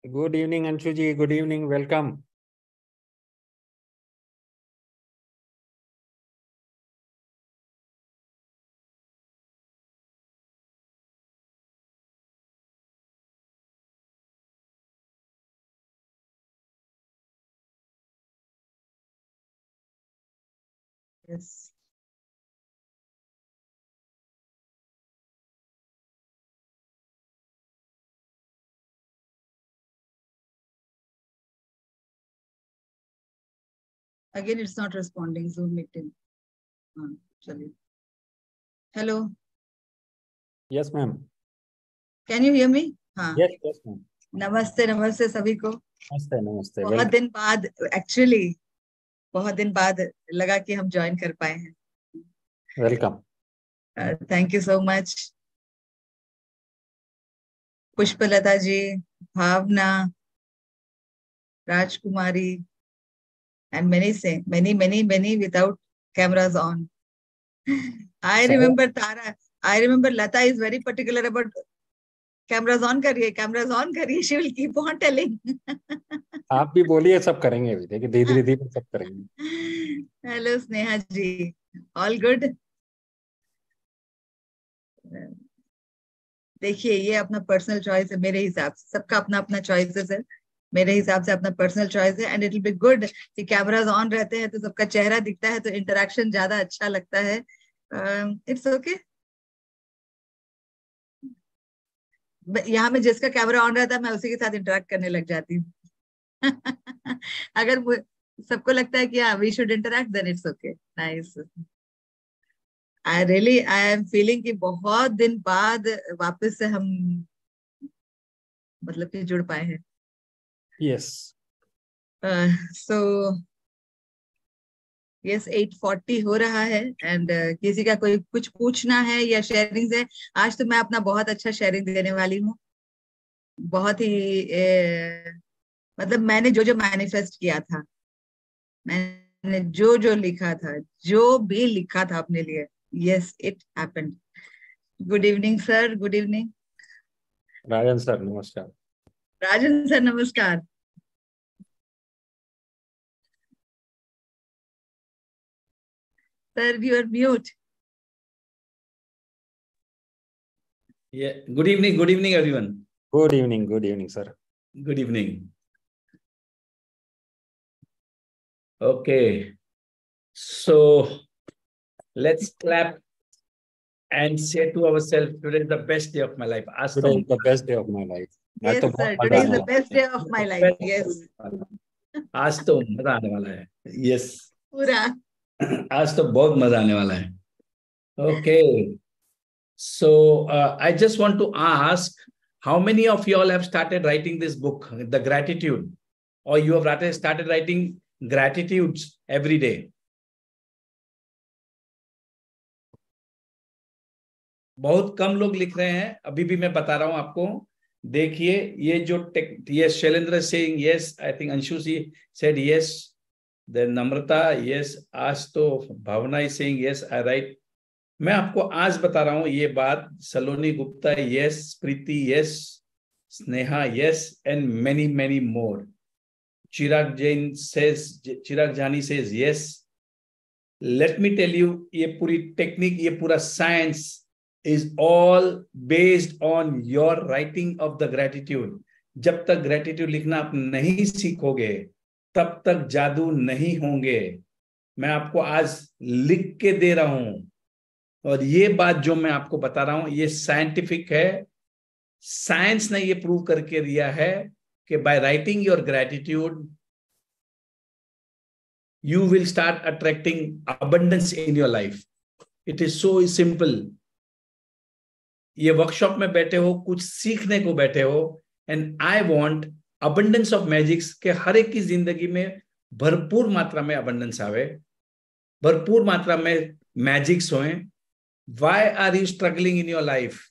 Good evening, Anshuji. Good evening. Welcome. Yes. Again, it's not responding. Zoom meeting. Chaliye. Hello. Yes, ma'am. Can you hear me? हाँ. Yes, yes, ma'am. नमस्ते नमस्ते सभी को. नमस्ते नमस्ते. बहुत दिन बाद एक्चुअली बहुत दिन बाद लगा कि हम ज्वाइन कर पाए हैं. Welcome. Thank you so much. Pushpalata ji, Bhavna, Rajkumari, and many without cameras on. I remember Tara. I remember Lata is very particular about cameras on करिए. She will keep on telling. आप भी बोलिए, सब करेंगे अभी. देखिए धीरे धीरे सब करेंगे. हेलो स्नेहा जी, ऑल गुड. देखिए ये अपना पर्सनल चॉइस है. मेरे हिसाब से सबका अपना अपना चॉइसेस है. मेरे हिसाब से अपना पर्सनल चॉइस है. And it will be good कि कैमराज ऑन रहते हैं तो सबका चेहरा दिखता है, तो इंटरेक्शन ज्यादा अच्छा लगता है. It's okay. यहाँ में जिसका कैमरा ऑन रहता है मैं उसी के साथ इंटरेक्ट करने लग जाती हूँ. अगर सबको लगता है कि हाँ we should interact, then it's okay. Nice. I am feeling कि बहुत दिन बाद वापस से हम मतलब कि जुड़ पाए हैं. यस. सो यस 8:40 हो रहा है. एंड किसी का कोई कुछ पूछना है या शेयरिंग है? आज तो मैं अपना बहुत अच्छा शेयरिंग देने वाली हूँ. बहुत ही मतलब मैंने जो जो मैनिफेस्ट किया था, मैंने जो जो लिखा था, जो भी लिखा था अपने लिए, yes it happened. Good evening sir. Good evening. Rajan sir नमस्कार. राजन सर नमस्कार. Sir you are mute. Yeah. Good evening, everyone. Good evening, sir. Good evening. Okay. So let's clap and say to ourselves, today is the best day of my life. Today is the best day of my life. Yes, sir. Today is the best day of my life. Yes. आज तो मजा आने वाला है. Yes. पूरा. आज तो बहुत मजा आने वाला है. Okay. So I just want to ask, how many of you all have started writing this book, The Gratitude, or you have started writing gratitudes every day? बहुत कम लोग लिख रहे हैं. अभी भी मैं बता रहा हूं आपको. देखिए ये जो ये Shailendra Singh, yes. I think Anshu ji said yes. Then Namrata, yes. आज तो Bhavna is saying yes I right. मैं आपको आज बता रहा हूं ये बात. Saloni Gupta yes. Preeti yes. Sneha yes. And many many more. Chirag Jani says yes. Let me tell you, ये पूरी टेक्निक, ये पूरा science is all based on your writing of the gratitude. जब तक gratitude लिखना आप नहीं सीखोगे तब तक जादू नहीं होंगे. मैं आपको आज लिख के दे रहा हूं, और ये बात जो मैं आपको बता रहा हूं ये साइंटिफिक है. साइंस ने ये प्रूव करके दिया है कि by writing your gratitude you will start attracting abundance in your life. It is so simple. ये वर्कशॉप में बैठे हो, कुछ सीखने को बैठे हो, and I want abundance of magics के हर एक की जिंदगी में भरपूर मात्रा में अबंडेंस आवे, भरपूर मात्रा में मैजिक्स होए. Why are you struggling in your life?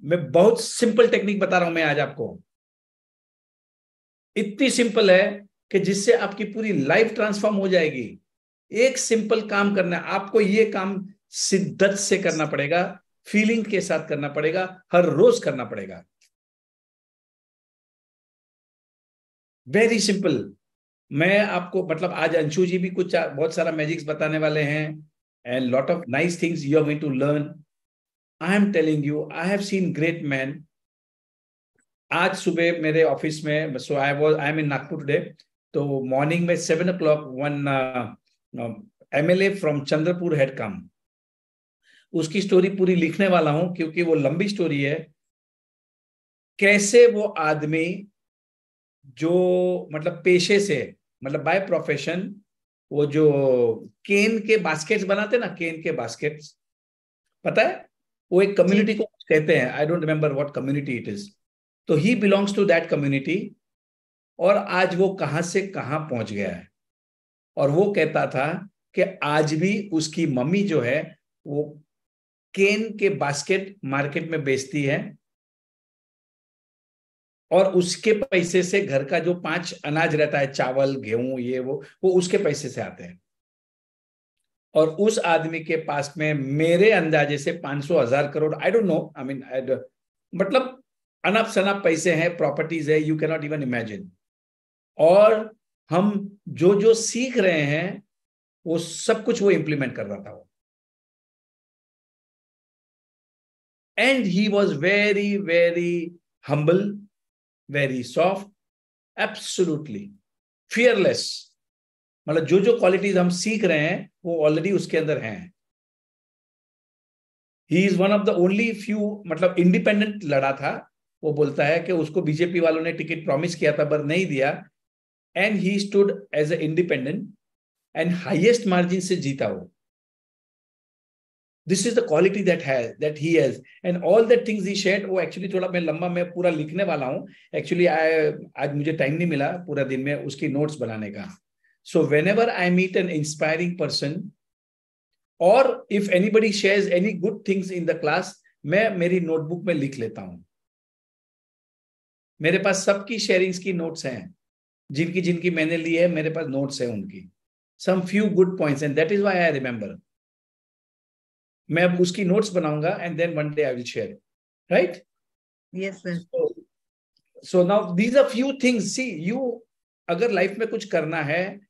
मैं बहुत सिंपल टेक्निक बता रहा हूं मैं आज आपको. इतनी सिंपल है कि जिससे आपकी पूरी लाइफ ट्रांसफॉर्म हो जाएगी. एक सिंपल काम करना है आपको. ये काम शिद्दत से करना पड़ेगा, फीलिंग के साथ करना पड़ेगा, हर रोज करना पड़ेगा. Very simple. मैं आपको मतलब आज अंशु जी भी कुछ बहुत सारा मैजिक्स बताने वाले हैं, and lot of nice things you are going to learn. I am telling you, I have seen great man. आज सुबह मेरे ऑफिस में, so I am in Nagpur today, तो मॉर्निंग में 7 o'clock one MLA from Chandrapur had come. उसकी story पूरी लिखने वाला हूं क्योंकि वो लंबी स्टोरी है। कैसे वो आदमी जो मतलब पेशे से, मतलब बाय प्रोफेशन, वो जो केन के बास्केट्स बनाते ना, केन के बास्केट्स, पता है वो एक जी कम्युनिटी को कहते हैं, I don't remember what community it is. तो he belongs to that community, और आज वो कहां से कहां पहुंच गया है। और वो कहता था कि आज भी उसकी मम्मी जो है वो केन के बास्केट मार्केट में बेचती है, और उसके पैसे से घर का जो 5 अनाज रहता है, चावल गेहूं ये वो उसके पैसे से आते हैं। और उस आदमी के पास में मेरे अंदाजे से 500,000 crore, I don't know, I mean मतलब अनप शनप पैसे हैं, प्रॉपर्टीज है, you can not even imagine. और हम जो जो सीख रहे हैं वो सब कुछ वो इंप्लीमेंट कर रहा था वो। And he was very very humble, very soft, absolutely fearless. मतलब जो जो क्वालिटीज हम सीख रहे हैं वो ऑलरेडी उसके अंदर हैं। He is one of the only few, मतलब इंडिपेंडेंट लड़ा था। वो बोलता है कि उसको बीजेपी वालों ने टिकट प्रॉमिस किया था पर नहीं दिया, and he stood as a independent, and highest margin से जीता वो। This is the quality that he has, and all that things he shared. वो एक्चुअली थोड़ा मैं लंबा मैं पूरा लिखने वाला हूं एक्चुअली। आज मुझे टाइम नहीं मिला पूरा दिन में उसकी नोट्स बनाने का। So whenever I meet an inspiring person, और if anybody shares any good things in the class, मैं मेरी नोटबुक में लिख लेता हूं। मेरे पास सबकी शेयरिंग्स की नोट्स हैं, जिनकी जिनकी मैंने ली है मेरे पास नोट्स है उनकी, some few good points, and that is why I remember. मैं अब उसकी नोट्स बनाऊंगा and then one day I will share, right? Yes sir. So now these are few things. See you, अगर लाइफ में कुछ करना है,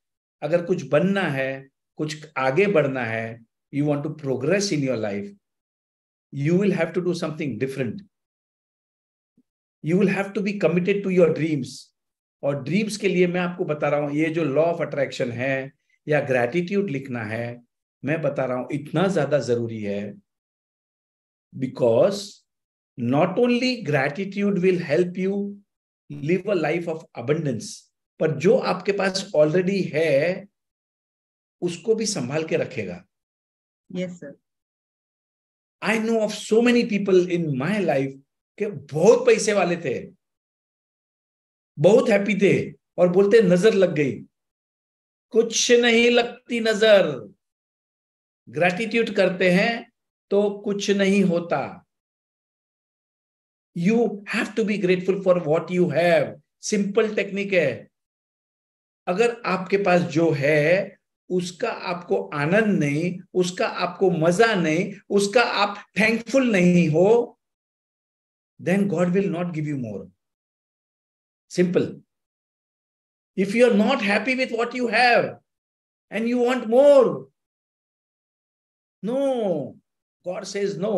अगर कुछ बनना है, कुछ आगे बढ़ना है, you want to progress in your life, you will have to do something different. You will have to be committed to your dreams. और ड्रीम्स के लिए मैं आपको बता रहा हूं, ये जो लॉ ऑफ अट्रैक्शन है या ग्रैटिट्यूड लिखना है, मैं बता रहा हूं इतना ज्यादा जरूरी है, because not only gratitude will help you live a life of abundance, पर जो आपके पास ऑलरेडी है उसको भी संभाल के रखेगा। Yes sir. I know of so many people in my life के बहुत पैसे वाले थे, बहुत हैप्पी थे, और बोलते नजर लग गई। कुछ नहीं लगती नजर। ग्रैटिट्यूड करते हैं तो कुछ नहीं होता। You have to be grateful for what you have. Simple technique है। अगर आपके पास जो है उसका आपको आनंद नहीं, उसका आपको मजा नहीं, उसका आप थैंकफुल नहीं हो, then God will not give you more. Simple. If you are not happy with what you have and you want more, no, God says no.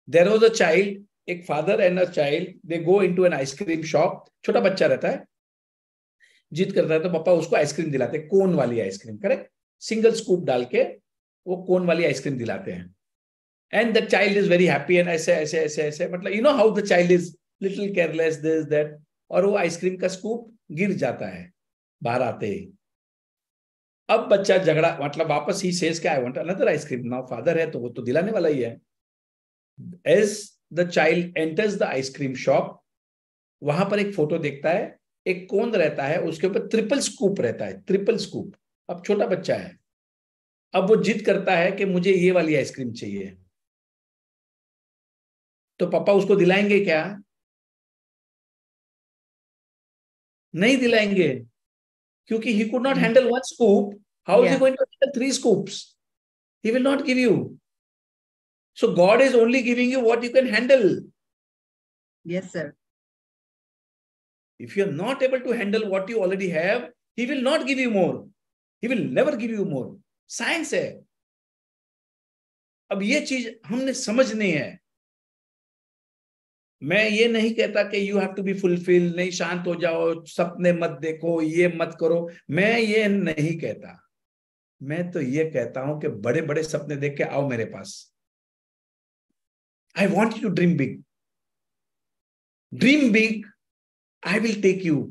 There was a child, एक father and a child, they go into an ice cream shop. छोटा बच्चा रहता है, जिद करता है तो पापा उसको आइसक्रीम दिलाते हैं, कोन वाली आइसक्रीम, करेक्ट, सिंगल स्कूप डाल के वो कोन वाली आइसक्रीम दिलाते हैं। And the child is very happy, and ऐसे मतलब you know how the child is little careless, this that, और वो आइसक्रीम का स्कूप गिर जाता है बाहर आते ही। अब बच्चा झगड़ा, मतलब वापस ही सेज के I want another ice cream. Now father है तो वो तो दिलाने वाला ही है। As the child enters the ice cream shop, वहां पर एक फोटो देखता है, एक कोन रहता है, उसके ऊपर ट्रिपल स्कूप रहता है, ट्रिपल स्कूप। अब छोटा बच्चा है, अब वो जिद करता है कि मुझे ये वाली आइसक्रीम चाहिए। तो पापा उसको दिलाएंगे क्या? नहीं दिलाएंगे, क्योंकि he could not handle one scoop. How is he going to handle 3 scoops? He will not give you. So God is only giving you what you can handle. Yes, sir. If you are not able to handle what you already have, he will not give you more. He will never give you more. Science है. अब ये चीज हमने समझनी है. मैं ये नहीं कहता कि you have to be fulfil, नहीं शांत हो जाओ, सपने मत देखो, ये मत करो. मैं ये नहीं कहता. मैं तो ये कहता हूं कि बड़े बड़े सपने देख के आओ मेरे पास. I want you to dream big. Dream big. I will take you.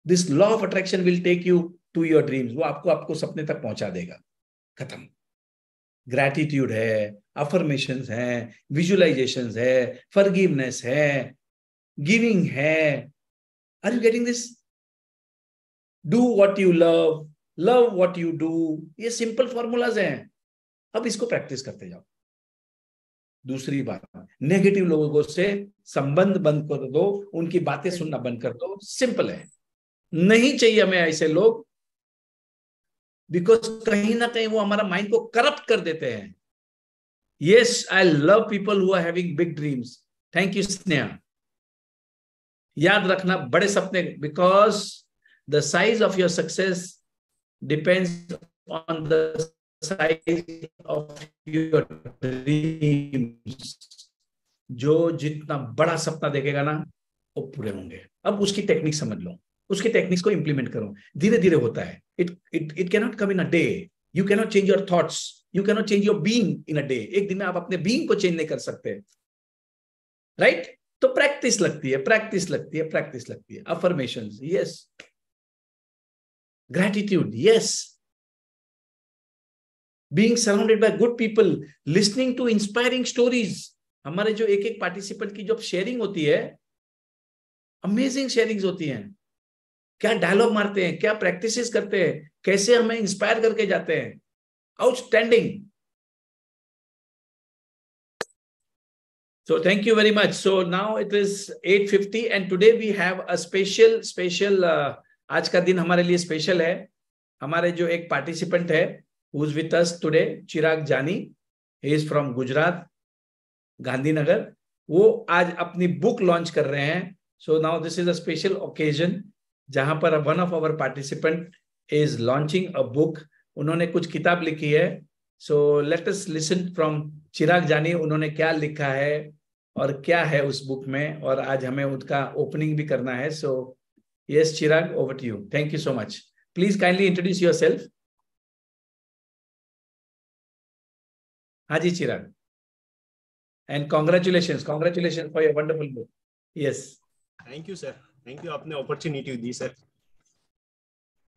This law of attraction will take you to your dreams. वो आपको सपने तक पहुंचा देगा. खत्म. ग्रैटिट्यूड है, अफर्मेशंस है, विजुअलाइजेशंस है, फॉरगिवनेस है, गिविंग है. Are you getting this? Do what you love, love what you do. ये सिंपल फॉर्मूलाज हैं. अब इसको प्रैक्टिस करते जाओ. दूसरी बात, नेगेटिव लोगों से संबंध बंद कर दो, उनकी बातें सुनना बंद कर दो. सिंपल है. नहीं चाहिए हमें ऐसे लोग, बिकॉज कहीं ना कहीं वो हमारा माइंड को करप्ट कर देते हैं. Yes, I love people who are having big dreams. Thank you Sneha. याद रखना, बड़े सपने, because the size of your success depends on the size of your dreams. जो जितना बड़ा सपना देखेगा ना, वो पूरे होंगे. अब उसकी टेक्निक समझ लो, उसके टेक्निक्स को इंप्लीमेंट करो. धीरे धीरे होता है. It can not come in a day. You can not change your thoughts. You can not change your being in a day. एक दिन में आप अपने बीइंग को चेंज नहीं कर सकते. राइट? तो प्रैक्टिस लगती है, प्रैक्टिस लगती है, प्रैक्टिस लगती है. Affirmations, yes. Gratitude, yes. Being surrounded by good people, listening to inspiring stories. हमारे जो एक एक पार्टिसिपेंट की जो शेयरिंग होती है, अमेजिंग शेयरिंग्स होती हैं. क्या डायलॉग मारते हैं, क्या प्रैक्टिसेस करते हैं, कैसे हमें इंस्पायर करके जाते हैं. Outstanding. So thank you very much. So now it is 8:50 and today we have a special आज का दिन हमारे लिए स्पेशल है. हमारे जो एक पार्टिसिपेंट है who is with us today, चिराग जानी. He is from Gujarat, Gandhinagar. वो आज अपनी बुक लॉन्च कर रहे हैं. So now this is a special occasion जहां पर one of our participant is launching a book. उन्होंने कुछ किताब लिखी है. So let us listen from चिराग जानी. उन्होंने क्या लिखा है और क्या है उस बुक में, और आज हमें उनका ओपनिंग भी करना है. So yes, Chirag, over to you. Thank you so much. Please kindly introduce yourself. हाँ जी चिराग. And congratulations for your wonderful book. Yes. Thank you sir. Thank you, आपने अपॉर्चुनिटी दी सर.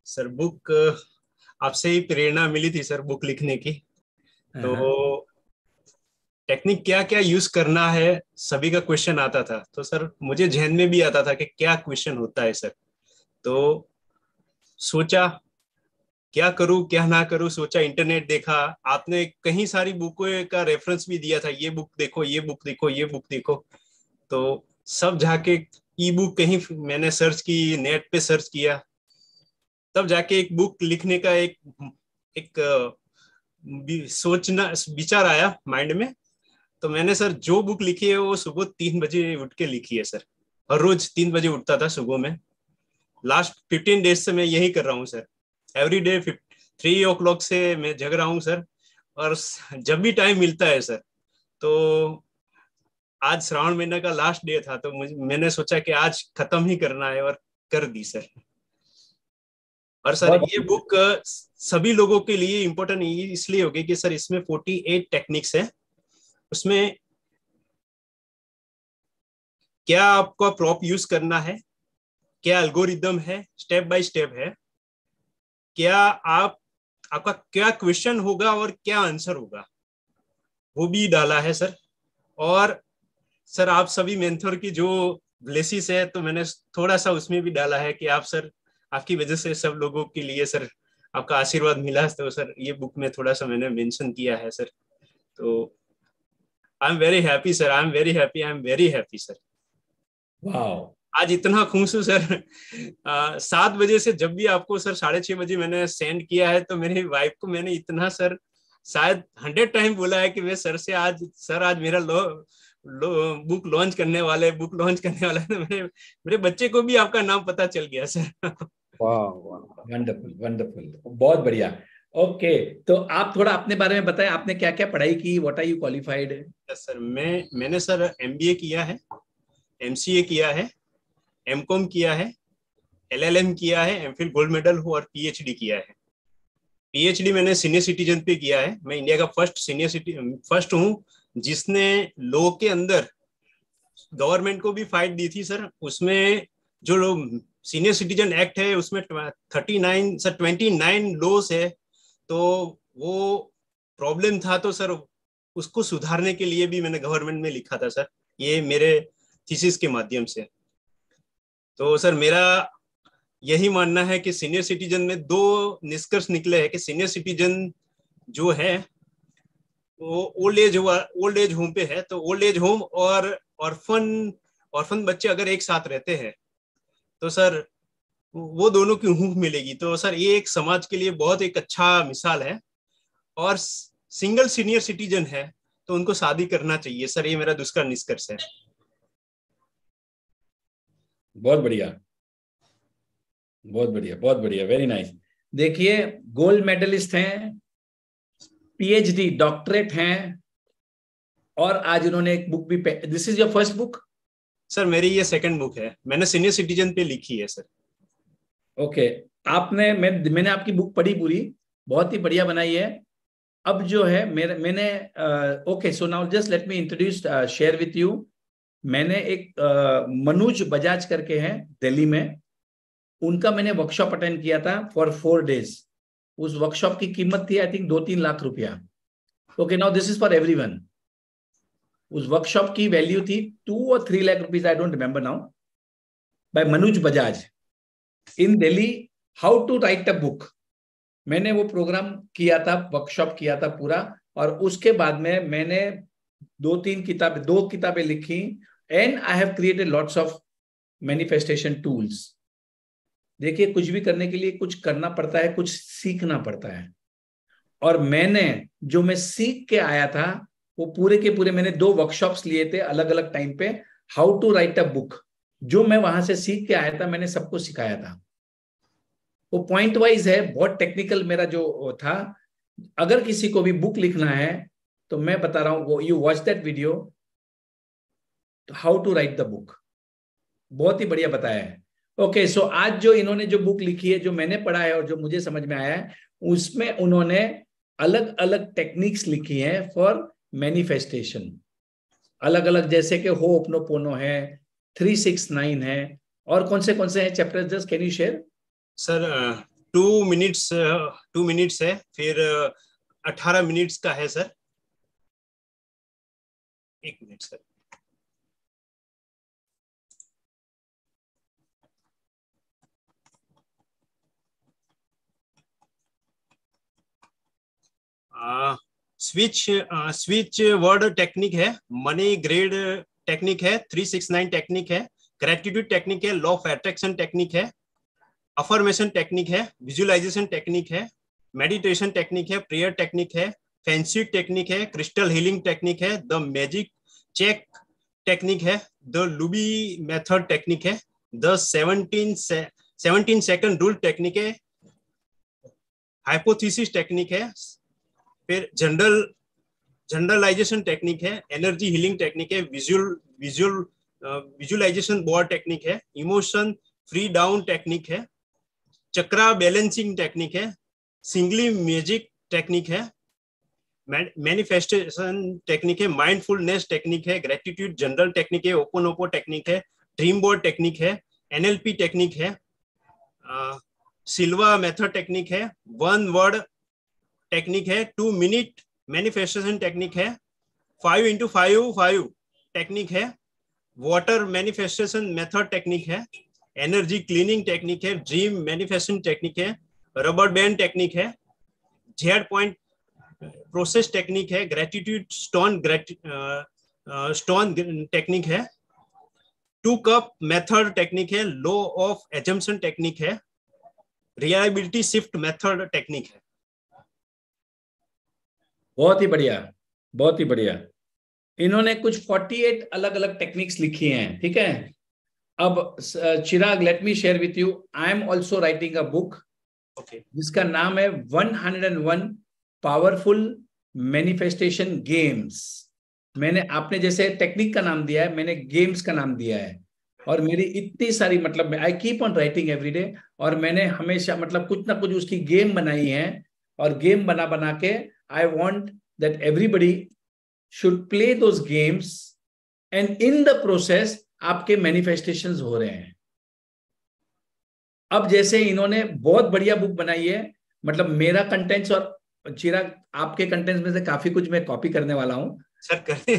सर बुक आपसे ही प्रेरणा मिली थी sir book लिखने की. तो technique क्या क्या use करना है, सभी का क्वेश्चन आता था. तो सर मुझे ज़हन में भी आता था कि क्या क्वेश्चन होता है सर. तो सोचा क्या करूं क्या ना करूं. सोचा, इंटरनेट देखा. आपने कहीं सारी बुकों का रेफरेंस भी दिया था, ये बुक देखो, ये बुक देखो, ये बुक देखो. तो सब जाके ई बुक कहीं मैंने सर्च की, नेट पे सर्च किया, तब जाके एक बुक लिखने का एक सोचना विचार आया माइंड में. तो मैंने सर जो बुक लिखी है वो सुबह 3 बजे उठ के लिखी है सर. हर रोज 3 बजे उठता था सुबह में. लास्ट 15 डेज से मैं यही कर रहा हूँ सर. एवरी डे 3 o'clock से मैं जग रहा हूँ सर. और जब भी टाइम मिलता है सर, तो आज श्रावण महीने का लास्ट डे था, तो मैंने सोचा कि आज खत्म ही करना है, और कर दी सर. और सर ये बुक सभी लोगों के लिए इम्पोर्टेंट इसलिए होगी कि सर इसमें 48 टेक्निक्स है. उसमें क्या आपको प्रॉप यूज करना है, क्या एल्गोरिदम है, स्टेप बाय स्टेप है, क्या आपका क्या क्वेश्चन होगा और क्या आंसर होगा, वो भी डाला है सर. और सर आप सभी मेंटर की जो ब्लेसिस है, तो मैंने थोड़ा सा उसमें भी डाला है कि आप सर, आपकी वजह से सब लोगों के लिए सर आपका आशीर्वाद मिला. तो सर ये बुक में थोड़ा सा मैंने मेंशन किया है सर. तो I am very happy sir. I am very happy. I am very happy sir. Wow. आज इतना खुश हूँ सर. 7 बजे से जब भी आपको सर 6:30 बजे मैंने सेंड किया है, तो मेरी वाइफ को मैंने इतना सर शायद 100 टाइम बोला है कि मैं सर से आज मेरा बुक लॉन्च करने वाले तो मेरे बच्चे को भी आपका नाम पता चल गया सर। वाह वाह, वंडरफुल वंडरफुल, बहुत बढ़िया। ओके, तो आप थोड़ा अपने बारे में बताएं, आपने क्या क्या पढ़ाई की, what are you qualified? Sir मैंने सर MBA किया है, MCA किया है, MCOM किया है, LLM किया है, MPhil गोल्ड मेडल हूँ और PhD किया है। PhD मैंने सीनियर सिटीजन पे किया है। मैं इंडिया का फर्स्ट हूँ जिसने लॉ के अंदर गवर्नमेंट को भी फाइट दी थी सर। उसमें जो लोग सीनियर सिटीजन एक्ट है उसमें 29 लॉस है, तो वो प्रॉब्लम था, तो सर उसको सुधारने के लिए भी मैंने गवर्नमेंट में लिखा था सर, ये मेरे थीसिस के माध्यम से। तो सर मेरा यही मानना है कि सीनियर सिटीजन में 2 निष्कर्ष निकले हैं कि सीनियर सिटीजन जो है वो ओल्ड एज होम पे है, तो ओल्ड एज होम और ऑर्फन बच्चे अगर एक साथ रहते हैं तो सर वो दोनों की ऊँफ मिलेगी। तो सर ये एक समाज के लिए बहुत एक अच्छा मिसाल है। और सिंगल सीनियर सिटीजन है तो उनको शादी करना चाहिए सर, ये मेरा दूसरा निष्कर्ष है। बहुत बढ़िया, बहुत बढ़िया, बहुत बढ़िया, वेरी नाइस। देखिए, गोल्ड मेडलिस्ट हैं, PhD डॉक्टरेट हैं, और आज उन्होंने एक बुक भी, this is your first book? Sir मेरी ये सेकंड बुक है, मैंने सीनियर सिटीजन पे लिखी है सर। ओके, मैंने आपकी बुक पढ़ी पूरी, बहुत ही बढ़िया बनाई है। अब जो है मैंने okay, so now just let me introduce share with you. मैंने एक मनोज बजाज करके हैं दिल्ली में, उनका मैंने वर्कशॉप अटेंड किया था फॉर 4 days। उस वर्कशॉप की कीमत थी आई थिंक 2-3 लाख रुपया। Okay, now this is for everyone. उस वर्कशॉप की वैल्यू थी 2 or 3 lakh rupees, I don't remember now, by Manoj Bajaj in Delhi, how to write a book. मैंने वो प्रोग्राम किया था, वर्कशॉप किया था पूरा, और उसके बाद में मैंने 2 किताबें लिखी, and I have created lots of manifestation tools. देखिए, कुछ भी करने के लिए कुछ करना पड़ता है, कुछ सीखना पड़ता है। और मैं सीख के आया था, वो पूरे के पूरे मैंने 2 वर्कशॉप्स लिए थे अलग अलग टाइम पे, how to write a book. जो मैं वहां से सीख के आया था मैंने सबको सिखाया था। वो पॉइंट वाइज है, बहुत टेक्निकल मेरा जो था। अगर किसी को भी बुक लिखना है तो मैं बता रहा हूं, वो you watch that video, how to write the book, बहुत ही बढ़िया बताया है। ओके, सो आज जो इन्होंने जो बुक लिखी है, जो मैंने पढ़ा है और जो मुझे समझ में आया है, उसमें उन्होंने अलग अलग टेक्निक्स लिखी हैं फॉर मैनिफेस्टेशन, अलग अलग, जैसे कि होपनोपोनो है, 369 है, और कौन से हैं chapters, just can you share? Sir 2 minutes है, फिर 18 मिनट्स का है sir. 1 minute sir. Switch word technique है, मनी ग्रेड टेक्निक है, 369 टेक्निक है, ग्रेटिट्यूड टेक्निक है, लॉ ऑफ अट्रैक्शन टेक्निक है, अफर्मेशन टेक्निक है, विजुअलाइजेशन टेक्निक है, मेडिटेशन टेक्निक है, प्रेयर टेक्निक है, फैंसी टेक्निक है, क्रिस्टल हीलिंग टेक्निक है, द मैजिक चेक टेक्निक है, द लूबी मेथड टेक्निक है, द 17 सेकंड रूल टेक्निक है, हाइपोथेसिस टेक्निक है, फिर जनरलाइजेशन टेक्निक है, एनर्जी हीलिंग टेक्निक है, विजुअलाइजेशन बोर्ड टेक्निक है, इमोशन फ्री डाउन टेक्निक है, चक्रा बैलेंसिंग टेक्निक है, सिंगली मैजिक टेक्निक है, मैनिफेस्टेशन टेक्निक है, माइंडफुलनेस टेक्निक है, ग्रेटिट्यूड जनरल टेक्निक है, ओपोनोपो टेक्निक है, ड्रीम बोर्ड टेक्निक है, NLP टेक्निक है, सिल्वा मेथड टेक्निक है, 1 वर्ड टेक्निक है, 2 मिनट मैनिफेस्टेशन टेक्निक है, 5x5 टेक्निक है, वाटर मैनिफेस्टेशन मेथड टेक्निक है, एनर्जी क्लीनिंग टेक्निक है, ड्रीम मैनिफेस्टेशन टेक्निक है, रबर बैंड टेक्निक है, जेड पॉइंट प्रोसेस टेक्निक है, ग्रेटिट्यूड स्टोन टेक्निक है, 2 कप मेथड टेक्निक है, लॉ ऑफ एजम्पशन टेक्निक है, रिलायबिलिटी शिफ्ट मेथड टेक्निक है। बहुत ही बढ़िया, बहुत ही बढ़िया। इन्होंने कुछ 48 अलग अलग टेक्निक्स लिखी हैं, ठीक है। अब Chirag, let me share with you, I am also writing a book जिसका नाम है 101 पावरफुल मैनिफेस्टेशन गेम्स। मैंने, आपने जैसे टेक्निक का नाम दिया है, मैंने गेम्स का नाम दिया है। और मेरी इतनी सारी, मतलब I keep on writing every day, और मैंने हमेशा मतलब कुछ ना कुछ उसकी गेम बनाई है। और गेम बना बना के I want that everybody should play those games, and in the process आपके मैनिफेस्टेशंस हो रहे हैं। अब जैसे इन्होंने बहुत बढ़िया बुक बनाई है, मतलब मेरा कंटेंट्स और चिराग आपके कंटेंट्स में से काफी कुछ मैं कॉपी करने वाला हूं सर। करते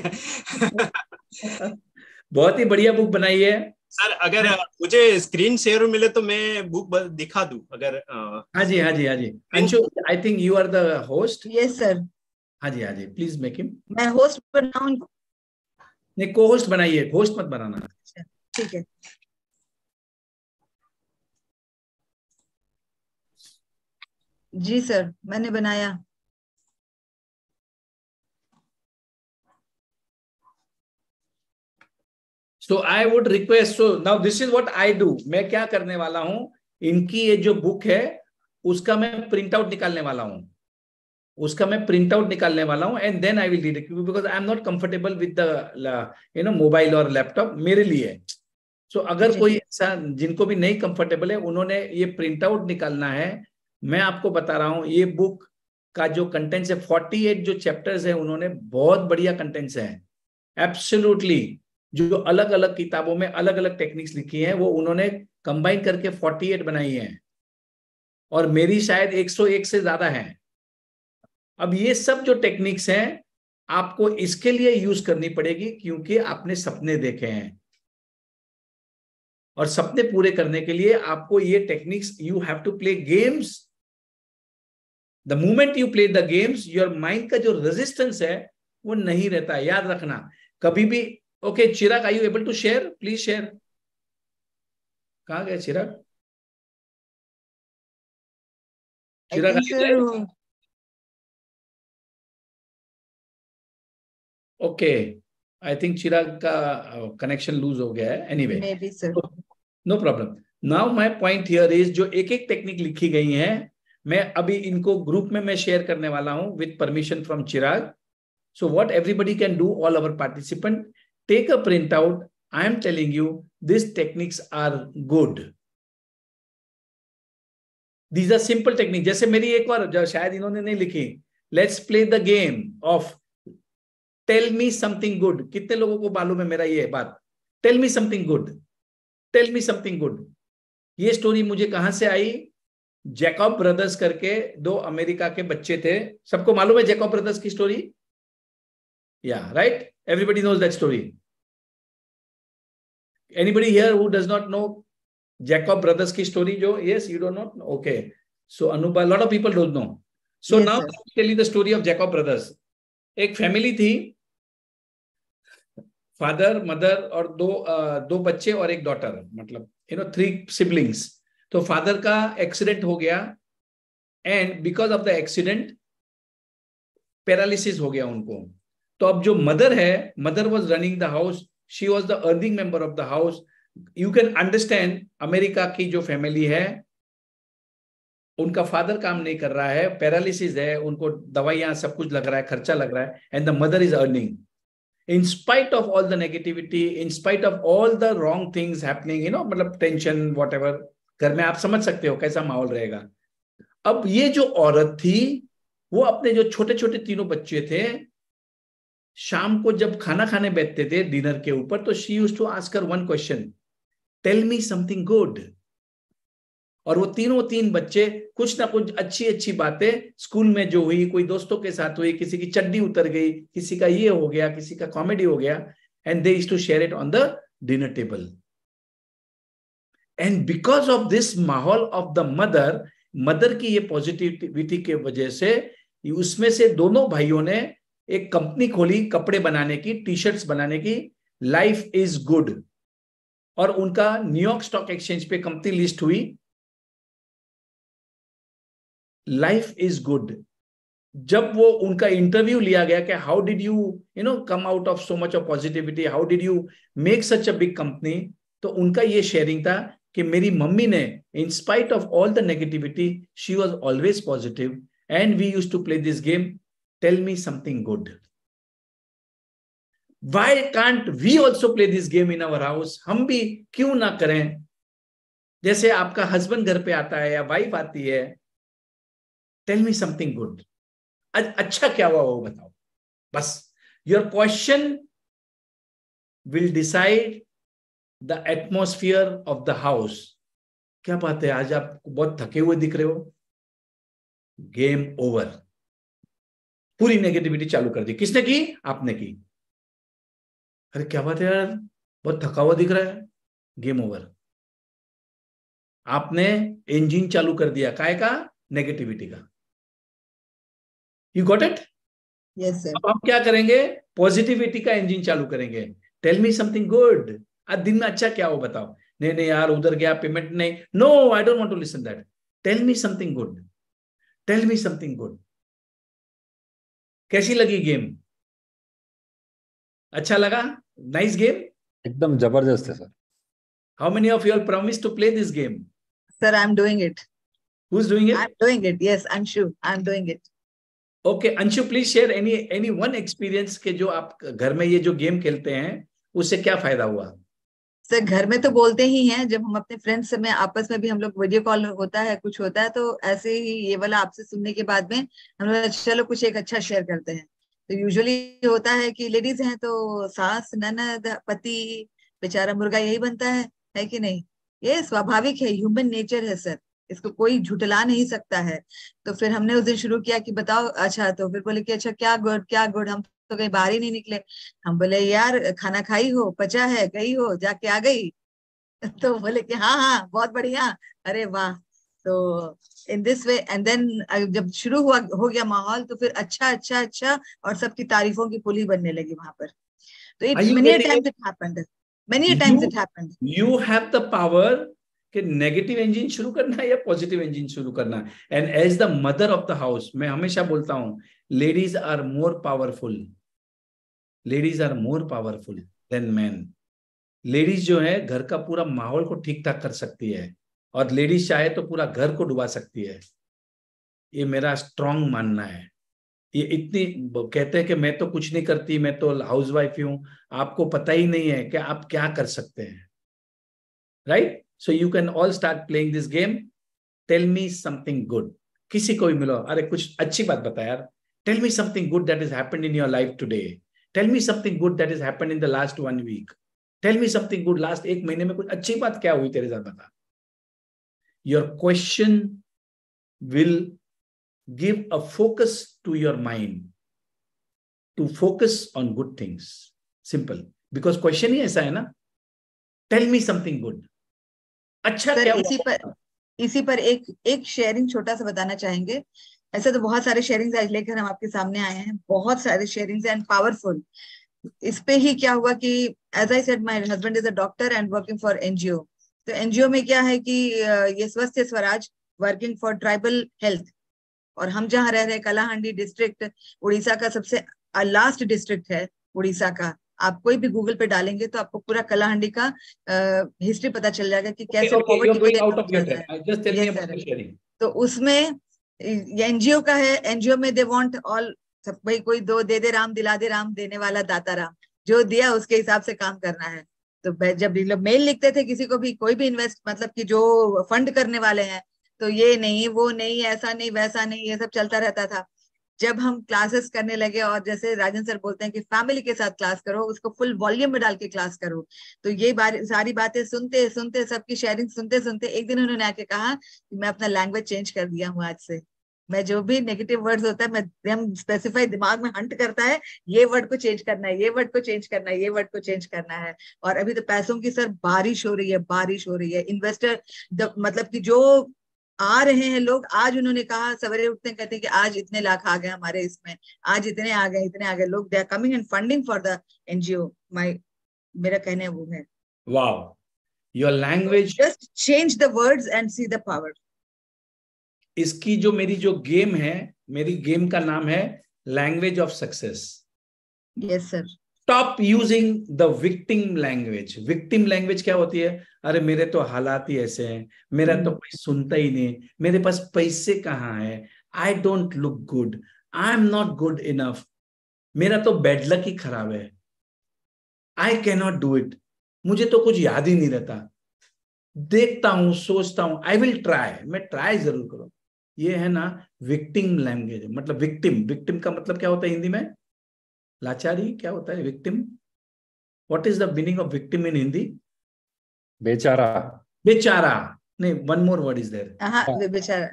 बहुत ही बढ़िया बुक बनाई है सर। अगर मुझे स्क्रीन शेयर मिले तो मैं बुक दिखा दूं अगर। हाँ जी, हाँ जी, हाँ जी। Anshu, I think you are the host. Yes sir. हाँ जी, हाँ जी, प्लीज मेक हिम। मैं होस्ट बनाऊं? नहीं, को होस्ट बनाइए, होस्ट मत बनाना। ठीक है। जी सर, मैंने बनाया। So I would request, so now this is what I do. मैं क्या करने वाला हूं, इनकी ये जो बुक है उसका मैं प्रिंट आउट निकालने वाला हूं, and then I will read it, because I am not comfortable with the mobile और लैपटॉप मेरे लिए। सो अगर कोई ऐसा जिनको भी नहीं कंफर्टेबल है, उन्होंने ये प्रिंट आउट निकालना है। मैं आपको बता रहा हूं, ये बुक का जो कंटेंट्स है, 48 जो चैप्टर्स है, उन्होंने बहुत बढ़िया कंटेंट्स हैं एब्सोल्युटली। जो अलग अलग किताबों में अलग अलग टेक्निक्स लिखी हैं, वो उन्होंने कंबाइन करके 48 बनाई हैं, और मेरी शायद 101 से ज्यादा है। अब ये सब जो टेक्निक्स हैं आपको इसके लिए यूज करनी पड़ेगी, क्योंकि आपने सपने देखे हैं, और सपने पूरे करने के लिए आपको ये techniques, you have to play games. The moment you play the games, your mind का जो रेजिस्टेंस है वो नहीं रहता है, याद रखना कभी भी। Okay Chirag, are you able to share? Please share. कहाँ गए Chirag? Chirag sir, okay, I think Chirag का कनेक्शन लूज हो गया है। Anyway, maybe sir. No problem. Now my point here is, जो एक एक टेक्निक लिखी गई है, मैं अभी इनको ग्रुप में मैं शेयर करने वाला हूं with permission from Chirag. So what everybody can do, all our participant, take a print out. I am telling you this techniques are good, these are simple technique. जैसे मेरी एक बार, जो शायद इन्होंने नहीं लिखी, let's play the game of tell me something good. कितने लोगों को मालूम है मेरा ये बात, tell me something good, tell me something good. ये स्टोरी मुझे कहां से आई? जैकब ब्रदर्स करके दो अमेरिका के बच्चे थे। सबको मालूम है जैकब ब्रदर्स की story? Yeah right, everybody knows that story. Anybody here who does not know Jacob brothers की स्टोरी? जो yes, you don't know, okay. So Anubhav, lot of people don't know. So now tell you the story of Jacob brothers. एक family थी, father, mother और दो बच्चे और एक daughter, मतलब 3 सिबलिंग्स। तो फादर का एक्सीडेंट हो गया, and because of the accident paralysis हो गया उनको। तो अब जो मदर है, mother was running the house, she was the earning member of the house. You can understand, America की जो फैमिली है, उनका फादर काम नहीं कर रहा है, पैरालिसिस है, उनको दवाइयां सब कुछ लग रहा है, खर्चा लग रहा है, and the mother is earning. In spite of all the negativity, in spite of all the wrong things happening, मतलब टेंशन, whatever, घर में आप समझ सकते हो कैसा माहौल रहेगा। अब ये जो औरत थी, वो अपने जो छोटे छोटे तीनों बच्चे थे, शाम को जब खाना खाने बैठते थे डिनर के ऊपर, तो she used to ask her one question, tell me something good. और वो तीन बच्चे कुछ ना कुछ अच्छी अच्छी बातें स्कूल में जो हुई, कोई दोस्तों के साथ हुई, किसी की चड्डी उतर गई, किसी का ये हो गया, किसी का कॉमेडी हो गया, and they used to share it on the dinner table. And because of this माहौल ऑफ द मदर की ये पॉजिटिविटी के वजह से, उसमें से दोनों भाइयों ने एक कंपनी खोली कपड़े बनाने की, टी शर्ट्स बनाने की, लाइफ इज गुड। और उनका न्यूयॉर्क स्टॉक एक्सचेंज पे कंपनी लिस्ट हुई, लाइफ इज गुड। जब वो उनका इंटरव्यू लिया गया कि how did you come out of so much of positivity, how did you make such a big company, तो उनका ये शेयरिंग था कि मेरी मम्मी ने in spite of all the negativity she was always positive and we used to play this game, tell me something good. Why can't we also play this game in our house? हम भी क्यों ना करें? जैसे आपका husband घर पे आता है या वाइफ आती है, टेल मी समथिंग गुड, अच्छा क्या हुआ वो बताओ। बस your question will decide the atmosphere of the house. क्या बात है, आज आप बहुत थके हुए दिख रहे हो, गेम ओवर। पूरी नेगेटिविटी चालू कर दी, किसने की? आपने की। अरे क्या बात है यार, बहुत थका हुआ दिख रहा है, गेम ओवर। आपने इंजन चालू कर दिया, काय का? नेगेटिविटी का। You got it? Yes sir. अब हम क्या करेंगे? पॉजिटिविटी का इंजन चालू करेंगे। टेल मी समथिंग गुड, आज दिन में अच्छा क्या हो बताओ। नहीं नहीं यार, उधर गया पेमेंट नहीं, no I don't want to listen that, tell me something good, tell me something good. कैसी लगी गेम? अच्छा लगा? नाइस गेम, एकदम जबरदस्त है sir. How many of you are promise to play this game? Sir I am doing it. Who is doing I it? Am doing it, yes I am sure I am doing it. Okay Anshu, please share any one experience के जो आप घर में ये जो game खेलते हैं उससे क्या फायदा हुआ? सर घर में तो बोलते ही हैं, जब हम अपने फ्रेंड्स में आपस में भी हम लोग वीडियो कॉल होता है, कुछ होता है, तो ऐसे ही ये वाला आपसे सुनने के बाद में हम लोग चलो कुछ एक अच्छा शेयर करते हैं। तो यूजुअली होता है कि लेडीज हैं तो सास, ननद, पति, बेचारा मुर्गा यही बनता है कि नहीं? ये स्वाभाविक है, ह्यूमन नेचर है सर, इसको कोई झुटला नहीं सकता है। तो फिर हमने उस दिन शुरू किया कि बताओ अच्छा, तो फिर बोले कि अच्छा क्या गुड क्या गुड, हम तो कहीं बाहर ही नहीं निकले। हम बोले यार खाना खाई हो, पचा है, गई हो, जाके आ गई? तो बोले कि हाँ हाँ बहुत बढ़िया, अरे वाह। तो in this way and then जब शुरू हुआ हो गया माहौल, तो फिर अच्छा अच्छा अच्छा, और सबकी तारीफों की पुली बनने लगी वहां पर। तो Are it you many getting times it? It happened, many times it happened. You have the power कि नेगेटिव इंजन शुरू करना है या पॉजिटिव इंजन शुरू करना है। And as the mother of the house, मैं हमेशा बोलता हूं, ladies are more powerful, ladies are more powerful than man. Ladies जो है घर का पूरा माहौल को ठीक ठाक कर सकती है, और लेडीज चाहे तो पूरा घर को डुबा सकती है। ये मेरा स्ट्रांग मानना है। ये इतनी कहते हैं कि मैं तो कुछ नहीं करती, मैं तो हाउसवाइफ ही हूं, आपको पता ही नहीं है कि आप क्या कर सकते हैं। Right? So you can all start playing this game. Tell me something good. किसी को भी मिलो, अरे कुछ अच्छी बात बता यार, tell me something good that is happened in your life today, tell me something good that is happened in the last 1 week, tell me something good last 1 महीने में कुछ अच्छी बात क्या हुई तेरे साथ, बता। Your question will give a focus to your mind to focus on good things. Simple. Because question ही ऐसा है ना, tell me something good. अच्छा सर क्या इसी पर एक शेयरिंग छोटा सा बताना चाहेंगे। ऐसे तो बहुत सारे शेयरिंग्स आज लेकर हम आपके सामने आए हैं, बहुत सारे शेयरिंग्स एंड पावरफुल। इस पे ही क्या हुआ कि as I said my husband is a doctor and working for NGO. तो एनजीओ में क्या है कि ये Swasth Swaraj working for tribal health, और हम जहाँ रह रहे हैं कलाहांडी डिस्ट्रिक्ट उड़ीसा का सबसे लास्ट डिस्ट्रिक्ट है उड़ीसा का। आप कोई भी गूगल पे डालेंगे तो आपको पूरा कलाहांडी का हिस्ट्री पता चल जाएगा कि कैसे पॉवर्टी में चल रहा है। तो उसमें एनजीओ का है, एनजीओ में दे वांट ऑल, सब भाई कोई दो दे दे राम दिला दे राम, देने वाला दाता राम, जो दिया उसके हिसाब से काम करना है। तो जब लोग मेल लिखते थे किसी को भी, कोई भी इन्वेस्ट मतलब कि जो फंड करने वाले हैं, तो ये नहीं वो नहीं ऐसा नहीं वैसा नहीं, ये सब चलता रहता था। जब हम क्लासेस करने लगे, और जैसे राजन सर बोलते हैं कि फैमिली के साथ क्लास करो, उसको फुल वॉल्यूम में डाल के क्लास करो, तो ये सारी बातें सुनते सुनते, सबकी शेयरिंग सुनते सुनते, एक दिन उन्होंने आके कहा कि मैं अपना लैंग्वेज चेंज कर दिया हूँ, आज से मैं जो भी नेगेटिव वर्ड्स होता है, मैं हम स्पेसिफाई दिमाग में हंट करता है, ये वर्ड को चेंज करना है, ये वर्ड को चेंज करना है, ये वर्ड को चेंज करना है। और अभी तो पैसों की सर बारिश हो रही है, बारिश हो रही है। इन्वेस्टर मतलब कि जो आ रहे हैं लोग, आज उन्होंने कहा, सवेरे उठते हैं कहते हैं कि आज इतने लाख आ गए हमारे इसमें, आज इतने आ गए, इतने आ गए लोग, they are coming and funding for the NGO. मेरा कहना वो है, wow, your language, just change the words and see the power. इसकी जो मेरी जो गेम है मेरी गेम का नाम है language of success. Yes sir. Stop using the victim language. Victim language क्या होती है? अरे मेरे तो हालात ही ऐसे हैं, मेरा तो कोई सुनता ही नहीं, मेरे पास पैसे कहाँ है, I don't look good, I am not good enough, मेरा तो बैड लक ही खराब है, I can not do it, मुझे तो कुछ याद ही नहीं रहता, देखता हूं सोचता हूं, आई विल ट्राई, मैं ट्राई जरूर करूं। ये है ना विक्टिम लैंग्वेज। मतलब विक्टिम, विक्टिम का मतलब क्या होता है हिंदी में? लाचारी। क्या होता है victim? What is the meaning of victim in Hindi? बेचारा। बेचारा। नहीं, one more word is there. हाँ बेचारा।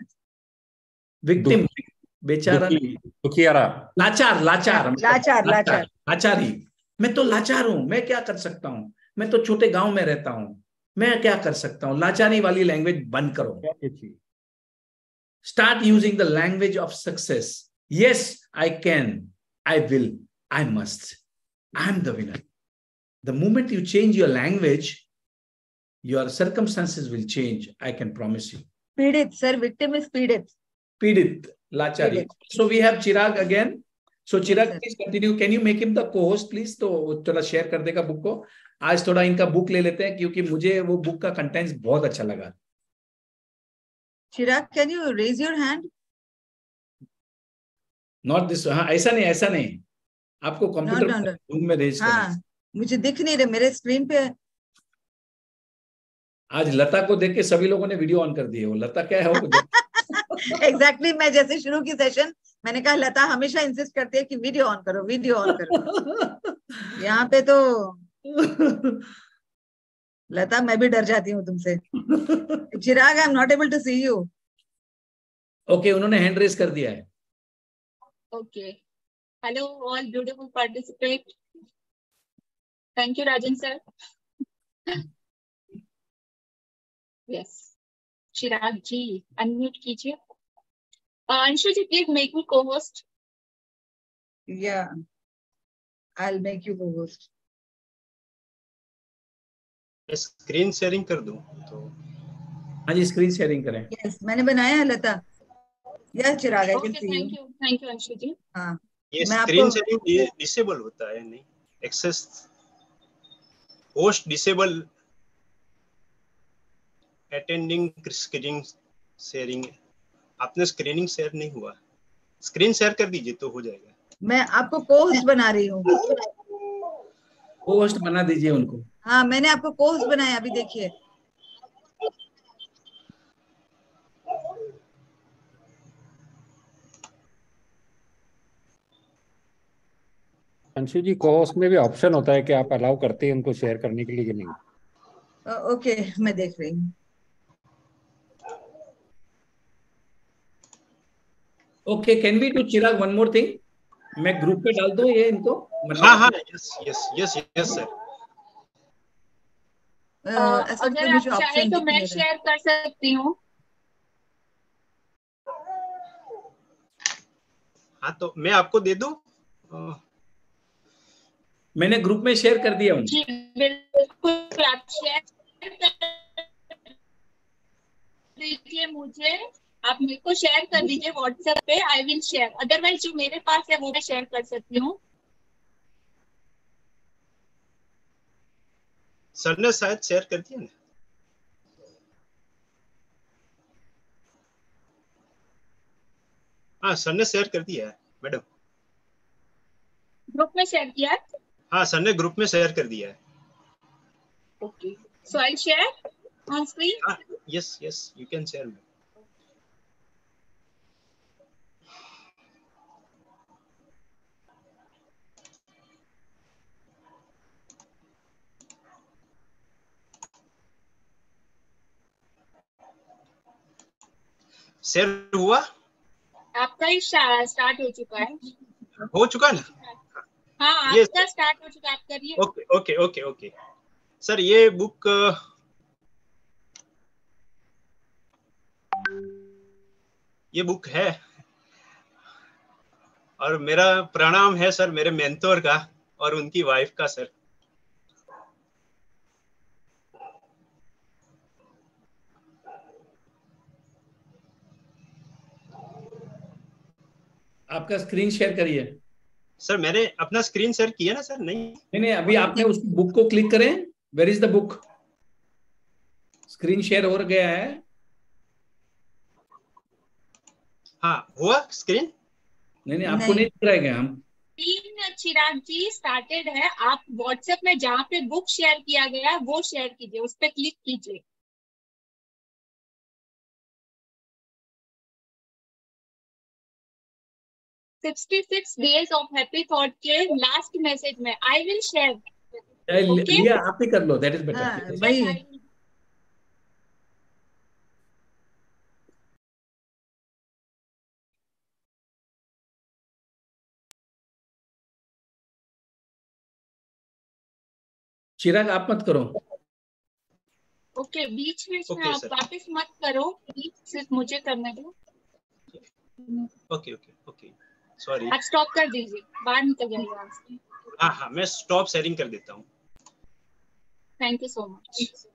विक्टिम, दुखी, बेचारा दुखी, नहीं, दुखियारा। लाचार, लाचार मतलब लाचार लाचार, लाचार। लाचारी। मैं तो लाचार हूं, मैं क्या कर सकता हूं, मैं तो छोटे गांव में रहता हूं, मैं क्या कर सकता हूं। लाचारी वाली लैंग्वेज बंद करो। क्या ये चीज? Start using the language of success. Yes, I can, I will, I must. I am the winner. The moment you change your language, your circumstances will change. I can promise you. पीड़ित sir, victim is पीड़ित। Pidit, Lachari. पीड़ित। So we have Chirag again. So Yes, Chirag, sir. please continue. Can you make him the co-host, please? तो थोड़ा share कर देगा book को। आज थोड़ा इनका बुक ले लेते हैं क्योंकि मुझे वो बुक का कंटेंट्स बहुत अच्छा लगा। Chirag, can you raise your hand? Not this, हाँ ऐसा नहीं, ऐसा नहीं, आपको कंप्यूटर रूम में रेज करना। हाँ, मुझे दिख नहीं रहे मेरे स्क्रीन पे। आज लता को देख के सभी लोगों ने वीडियो ऑन कर दी है। वो लता क्या है वो एग्जैक्टली मैं जैसे शुरू की सेशन मैंने कहा लता हमेशा इंसिस्ट करती है कि वीडियो ऑन करो, वीडियो ऑन करो। यहाँ पे तो लता मैं भी डर जाती हूँ तुमसे। Chirag, I am not able to see you. Okay, उन्होंने हैंड रेज कर दिया है। Okay, hello all beautiful participate. Thank you Rajan sir. Yes, Chirag ji unmute कीजिए। Anshu ji please make me co-host. Yeah I will make you co-host. Screen sharing कर दूं तो? हाँ जी, स्क्रीन शेयरिंग करें। यस, मैंने बनाया है Lata. Yeah Chirag, I can okay, see you. Thank you Anshu जी। हाँ, ये मैं स्क्रीन आपको शेयरिंग डिसेबल होता है नहीं? Access host disable attending screen sharing. आपने स्क्रीनिंग शेयर नहीं हुआ, स्क्रीन शेयर कर दीजिए तो हो जाएगा। मैं आपको को-होस्ट बना रही हूँ। होस्ट बना दीजिए उनको। हाँ, मैंने आपको को-होस्ट बनाया, अभी देखिए। अंशु जी, को-होस्ट में भी ऑप्शन होता है कि आप अलाउ करते हैं उनको शेयर करने के लिए कि नहीं? ओके, मैं देख रही हूँ। Okay, can we do Chirag one more thing? मैं ग्रुप पे डाल दूं ये इनको? हाँ हाँ, yes yes yes yes sir. ऐसा अगर कोई आप मुझे चाहे ऑप्शन तो दिख मैं नहीं रहा। शेयर कर सकती हूँ। हाँ तो मैं आपको दे दूं? मैंने ग्रुप में शेयर कर दिया जी उनको। बिल्कुल, आप शेयर कर दीजिए मुझे। आप मेरे को शेयर कर दीजिए व्हाट्सएप पे, आई विल शेयर। अदरवाइज जो मेरे पास है वो मैं शेयर कर सकती हूँ। सर ने शायद शेयर कर दिया ना? हाँ सर ने शेयर कर दिया है मैडम। ग्रुप में शेयर किया है? हाँ सर ने ग्रुप में शेयर कर दिया है। Okay, so I share on screen. हाँ, yes yes you can share. Share हुआ? आपका ही स्टार्ट हो चुका है। हो चुका ना? हाँ, ये आपका स्टार्ट हो चुका है, आप करिए। Okay okay okay okay sir, ये बुक है और मेरा प्रणाम है सर मेरे मेंटोर का और उनकी वाइफ का सर। आपका स्क्रीन शेयर करिए। सर मैंने अपना स्क्रीन शेयर किया ना सर? नहीं नहीं, अभी आपने उस बुक को क्लिक करें। Where is the book? Screen share हो गया है। हाँ हुआ स्क्रीन? नहीं, आपको नहीं दिख रहा है क्या? हम चिराग जी स्टार्टेड है। आप व्हाट्सएप में जहाँ पे बुक शेयर किया गया है वो शेयर कीजिए, उस पर क्लिक कीजिए। 66 डेज ऑफ हैप्पी थॉट के लास्ट मैसेज में आई विल शेयर। ओके लिया, आप ही कर लो, दैट इज बेटर। हाँ वही। चिराग आप मत करो। ओके बीच में ओके आप सर। वापस मत करो, सिर्फ मुझे करने दो। Okay okay okay sorry. आप स्टॉप कर दीजिए, बाहर निकल जाइए यहाँ से। हाँ हाँ मैं स्टॉप शेयरिंग कर देता हूँ। Thank you so much.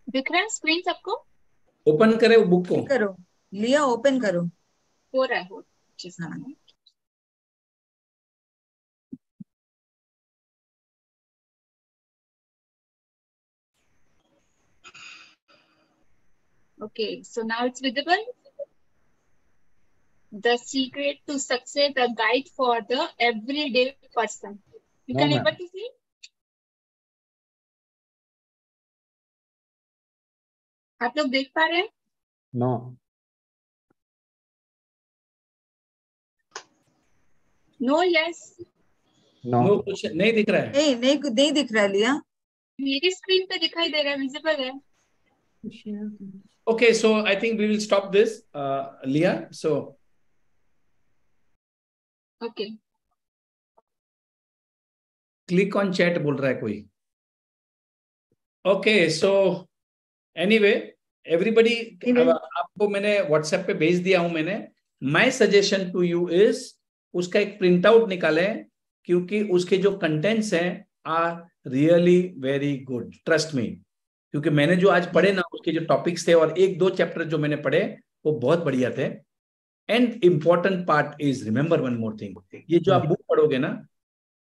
दिख रहा है स्क्रीन सबको? ओपन करें वो बुक को। करो लिया, ओपन करो। हो रहा है हाँ। Okay, so now it's visible. The secret to success, a guide for the everyday person. You No, can ma'am. able to see? आप लोग देख पा रहे हैं? No No, yes. No no, कुछ नहीं दिख रहा है। नहीं दिख रहा है लिया। मेरी स्क्रीन पे दिखाई दे रहा है, विजिबल है। Okay, so I think we will stop this, Leah. So Okay. click on chat बोल रहा है कोई। Okay, so anyway, everybody, आपको मैंने WhatsApp पे भेज दिया हूं मैंने। My suggestion to you is उसका एक प्रिंट आउट निकालें, क्योंकि उसके जो कंटेंट्स हैं are really very good, trust me. क्योंकि मैंने जो आज पढ़े ना, उसके जो टॉपिक्स थे और एक दो चैप्टर जो मैंने पढ़े वो बहुत बढ़िया थे। And important part is, remember one more thing, ये जो आप बुक पढ़ोगे ना,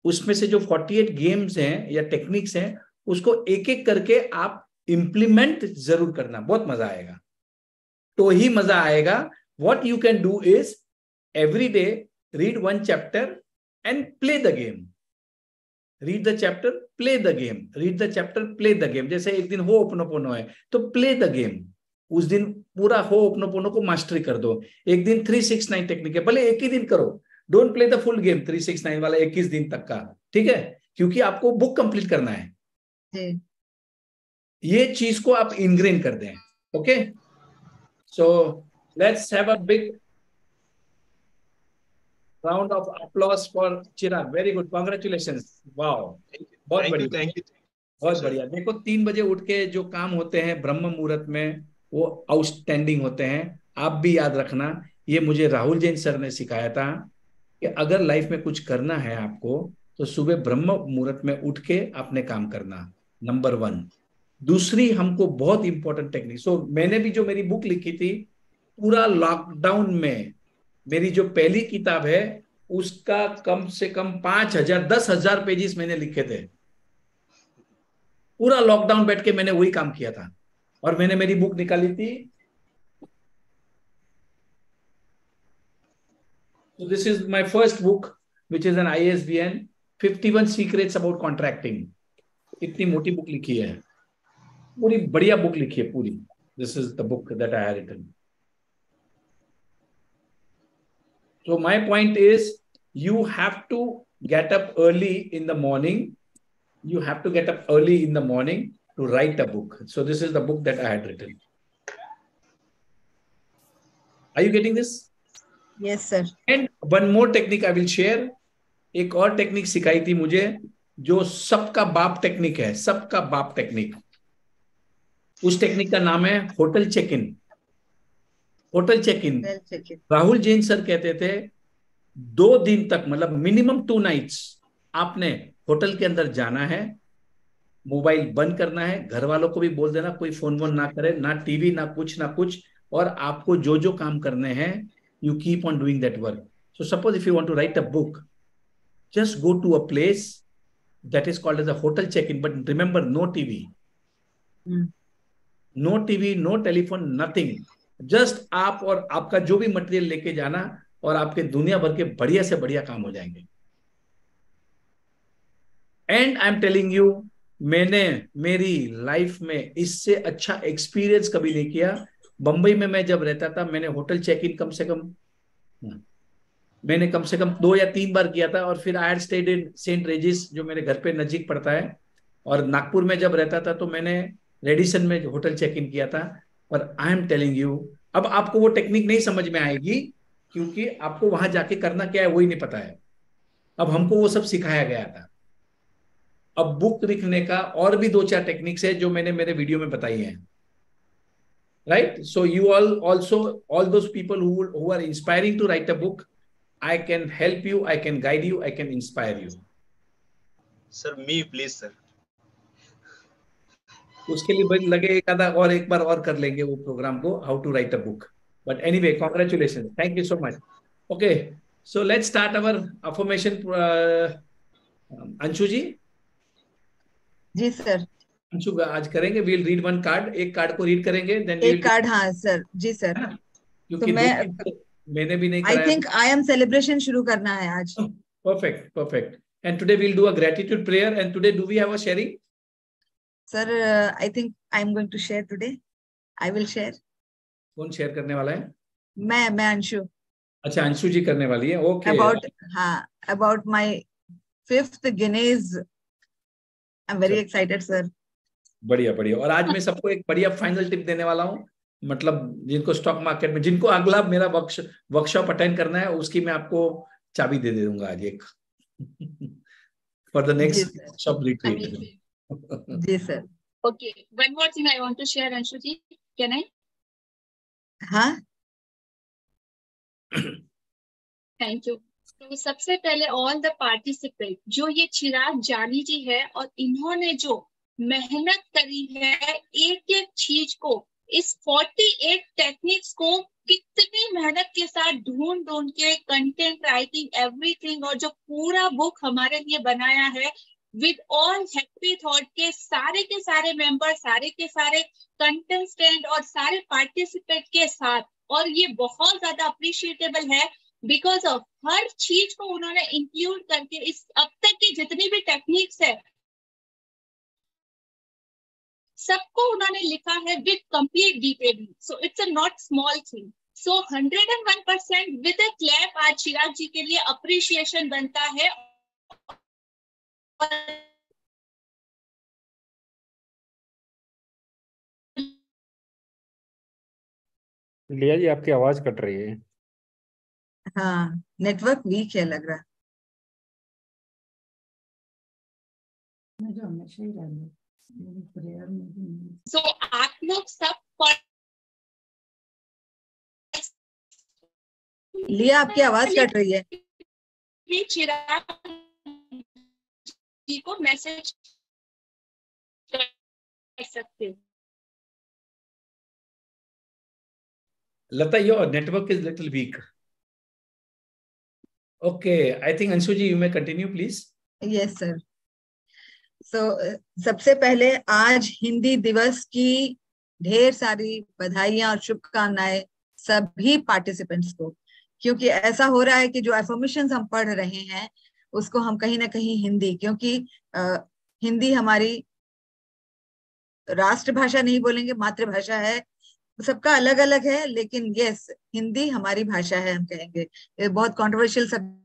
उसमें से जो 48 गेम्स हैं या टेक्निक्स हैं, उसको एक एक करके आप इंप्लीमेंट जरूर करना, बहुत मजा आएगा। तो ही मजा आएगा। What you can do is every day read one chapter and play the game. Read the chapter, play the game, read the chapter, play the game. जैसे एक दिन हो अपनोपनो है तो प्ले द गेम, उस दिन पूरा हो अपनोपनो को मास्टरी कर दो। एक दिन 369 टेक्निक है, भले एक ही दिन करो, don't play the full game 369 वाला 21 दिन तक का, ठीक है? क्योंकि आपको बुक कंप्लीट करना है। ये चीज को आप इनग्रेन कर दें। Okay, so let's have a big round of applause for Chirag. Very good, congratulations, wow, बहुत बढ़िया, थैंक यू बहुत बढ़िया। देखो 3 बजे उठ के जो काम होते हैं ब्रह्म मुहूर्त में, वो आउटस्टैंडिंग होते हैं। आप भी याद रखना, ये मुझे राहुल जैन सर ने सिखाया था कि अगर लाइफ में कुछ करना है आपको, तो सुबह ब्रह्म मुहूर्त में उठ के अपने काम करना, नंबर 1। दूसरी हमको बहुत इंपॉर्टेंट टेक्निक, सो मैंने भी जो मेरी बुक लिखी थी, पूरा लॉकडाउन में मेरी जो पहली किताब है उसका कम से कम 5,000 10,000 पेजेस मैंने लिखे थे। पूरा लॉकडाउन बैठ के मैंने वही काम किया था, और मैंने मेरी बुक निकाली थी। So this is my first book, which is an ISBN 51 Secrets about Contracting। इतनी मोटी बुक लिखी है, पूरी बढ़िया बुक लिखी है पूरी। This is the book that I had written। So my point is, you have to get up early in the morning. You have to get up early in the morning to write a book. So this is the book that I had written. Are you getting this? Yes sir. And one more technique I will share. एक और technique सिखाई थी मुझे, जो सबका बाप technique है, सबका बाप टेक्निक। उस टेक्निक का नाम है hotel check in. Hotel check in, Rahul Jain sir कहते थे 2 दिन तक, मतलब मिनिमम 2 नाइट्स आपने होटल के अंदर जाना है, मोबाइल बंद करना है, घर वालों को भी बोल देना कोई फोन वोन ना करे, ना टीवी, ना कुछ, और आपको जो जो काम करने हैं, you keep on doing that work. So suppose if you want to write a book, just go to a place that is called as a hotel check-in, but remember, no TV, no TV, no telephone, nothing, just आप और आपका जो भी material लेके जाना, और आपके दुनिया भर के बढ़िया से बढ़िया काम हो जाएंगे। And I am telling you, मैंने मेरी लाइफ में इससे अच्छा एक्सपीरियंस कभी नहीं किया। बंबई में मैं जब रहता था, मैंने होटल चेक इन कम से कम 2 या 3 बार किया था, और फिर I had stayed in Saint Regis, जो मेरे घर पे नजीक पड़ता है, और नागपुर में जब रहता था तो मैंने रेडिसन में होटल चेक इन किया था। और आई एम टेलिंग यू, अब आपको वो टेक्निक नहीं समझ में आएगी, क्योंकि आपको वहां जाके करना क्या है वही नहीं पता है। अब हमको वो सब सिखाया गया था। अब बुक लिखने का और भी 2-4 टेक्निक्स है जो मैंने मेरे वीडियो में बताई हैं, right? So you all also, all those people who are inspiring to write a book, I can help you, I can guide you, I can inspire you. Sir, me please sir. उसके लिए लगे एक बार और कर लेंगे वो programme को, how to write a book. But anyway, congratulations. Thank you so much. Okay, so let's start our affirmation. Anshu ji? जी सर। अंशु आज करेंगे, we'll read one card. एक कार्ड को रीड करेंगे, then एक कार्ड, हाँ सर, जी सर। क्योंकि मैंने भी नहीं कराया। I think I am celebration शुरू करना है आज। Perfect, perfect. And today we'll do a gratitude prayer. And today do we have a sharing? Sir, I think I am going to share today. I will share. कौन share करने वाला है? मैं अंशु। अच्छा, अंशु जी करने वाली है। Okay. About my 5th Guinness. I'm very excited, sir. बढ़िया बढ़िया। और आज मैं सबको एक बढ़िया फाइनल टिप देने वाला हूँ, मतलब जिनको स्टॉक मार्केट में, जिनको अगला मेरा वर्कशॉप अटेंड करना है, उसकी मैं आपको चाबी दे दूंगा आज एक for the next workshop retreat. जी sir. Okay, one more thing I want to share Anshu ji, can I? हाँ, थैंक यू। तो सबसे पहले ऑल द पार्टिसिपेंट, जो ये चिराग जानी जी है, और इन्होंने जो मेहनत करी है एक एक चीज को, इस 48 टेक्निक्स को कितनी मेहनत के साथ ढूंढ के कंटेंट राइटिंग एवरीथिंग, और जो पूरा बुक हमारे लिए बनाया है विद ऑल हैप्पी थॉट के सारे मेंबर, सारे के सारे कंटेस्टेंट और सारे पार्टिसिपेंट के साथ। और ये बहुत ज्यादा अप्रिशिएटेबल है बिकॉज ऑफ हर चीज को उन्होंने इंक्लूड करके इस अब तक की जितनी भी टेक्निक्स है सबको उन्होंने लिखा है with complete detailing. So it's a not small thing. So 101% with a clap आज चिराग जी के लिए अप्रिशिएशन बनता है। लिया जी, आपकी आवाज कट रही है। हाँ, नेटवर्क वीक है लग रहा। सो आप लोग सब लिया, आपकी आवाज कट रही है। चिराग जी को मैसेज कर सकते। Lata, your network is little weak. Okay, I think Anshu ji, you may continue, please. Yes, sir. So, सबसे पहले आज हिंदी दिवस की ढेर सारी बधाइयां और शुभकामनाएं सभी पार्टिसिपेंट्स को, क्योंकि ऐसा हो रहा है कि जो एफर्मेशंस हम पढ़ रहे हैं उसको हम कहीं ना कहीं हिंदी, क्योंकि हिंदी हमारी राष्ट्रभाषा नहीं बोलेंगे, मातृभाषा है, सबका अलग अलग है, लेकिन यस, हिंदी हमारी भाषा है, हम कहेंगे। ये बहुत कंट्रोवर्शियल सब्जेक्ट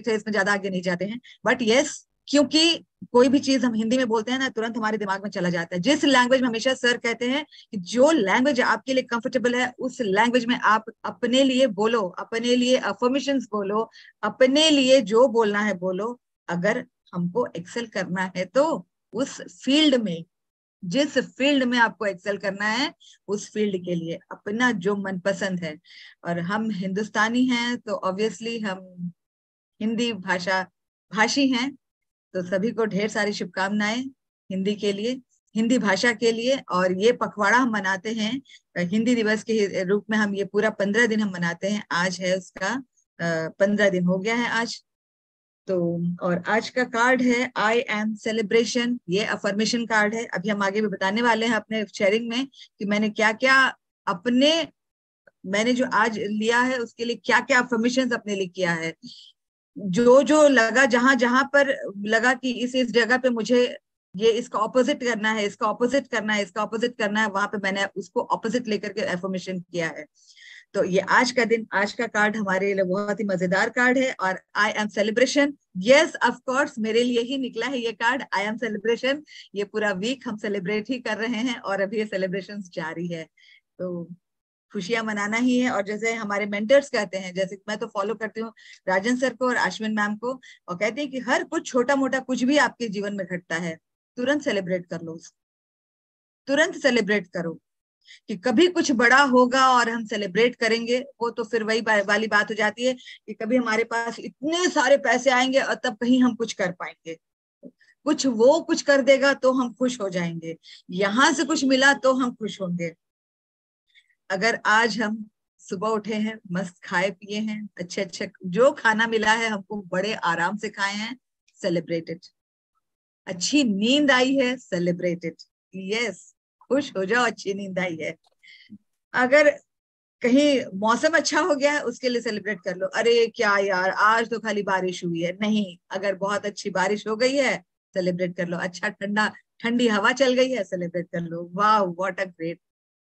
है, इसमें ज्यादा आगे नहीं जाते हैं, बट यस, क्योंकि कोई भी चीज हम हिंदी में बोलते हैं ना, तुरंत हमारे दिमाग में चला जाता है। जिस लैंग्वेज में, हमेशा सर कहते हैं कि जो लैंग्वेज आपके लिए कंफर्टेबल है, उस लैंग्वेज में आप अपने लिए बोलो, अपने लिए अफर्मेशंस बोलो, अपने लिए जो बोलना है बोलो। अगर हमको एक्सेल करना है तो उस फील्ड में, जिस फील्ड में आपको एक्सेल करना है, उस फील्ड के लिए अपना जो मनपसंद है। और हम हिंदुस्तानी हैं तो ऑब्वियसली हम हिंदी भाषी हैं, तो सभी को ढेर सारी शुभकामनाएं हिंदी के लिए, हिंदी भाषा के लिए। और ये पखवाड़ा हम मनाते हैं हिंदी दिवस के रूप में, हम ये पूरा 15 दिन हम मनाते हैं। आज है उसका 15 दिन हो गया है आज तो। और आज का कार्ड है आई एम सेलिब्रेशन, ये अफर्मेशन कार्ड है। अभी हम आगे भी बताने वाले हैं अपने शेयरिंग में कि मैंने क्या क्या मैंने जो आज लिया है उसके लिए क्या क्या अफर्मेशन अपने लिए किया है। जो जो लगा, जहां जहां पर लगा कि इस जगह पे मुझे ये इसका ऑपोजिट करना है, इसका ऑपोजिट करना है, इसका ऑपोजिट करना है, वहां पे मैंने उसको ऑपोजिट लेकर के एफर्मेशन किया है। तो ये आज का दिन, आज का कार्ड हमारे लिए बहुत ही मजेदार कार्ड है। और I am celebration, yes of course मेरे लिए ही निकला है ये कार्ड, आई एम सेलिब्रेशन। ये पूरा वीक हम सेलिब्रेट ही कर रहे हैं और अभी ये सेलिब्रेशन जारी है, तो खुशियां मनाना ही है। और जैसे हमारे मेंटर्स कहते हैं, जैसे मैं तो फॉलो करती हूँ राजन सर को और अश्विन मैम को, और कहते हैं कि हर कुछ छोटा मोटा कुछ भी आपके जीवन में घटता है, तुरंत सेलिब्रेट कर लो, तुरंत सेलिब्रेट करो। कि कभी कुछ बड़ा होगा और हम सेलिब्रेट करेंगे, वो तो फिर वही वाली बात हो जाती है कि कभी हमारे पास इतने सारे पैसे आएंगे और तब कहीं हम कुछ कर पाएंगे। कुछ कर देगा तो हम खुश हो जाएंगे, यहां से कुछ मिला तो हम खुश होंगे। अगर आज हम सुबह उठे हैं, मस्त खाए पिए हैं, अच्छे अच्छे जो खाना मिला है हमको बड़े आराम से खाए हैं, सेलिब्रेटेड। अच्छी नींद आई है, सेलिब्रेटेड। यस, खुश हो जाओ, अच्छी नींद आई है। अगर कहीं मौसम अच्छा हो गया है, उसके लिए सेलिब्रेट कर लो। अरे क्या यार, आज तो खाली बारिश हुई है, नहीं, अगर बहुत अच्छी बारिश हो गई है, सेलिब्रेट कर लो। अच्छा ठंडी हवा चल गई है, सेलिब्रेट कर लो। वाह, व्हाट अ ग्रेट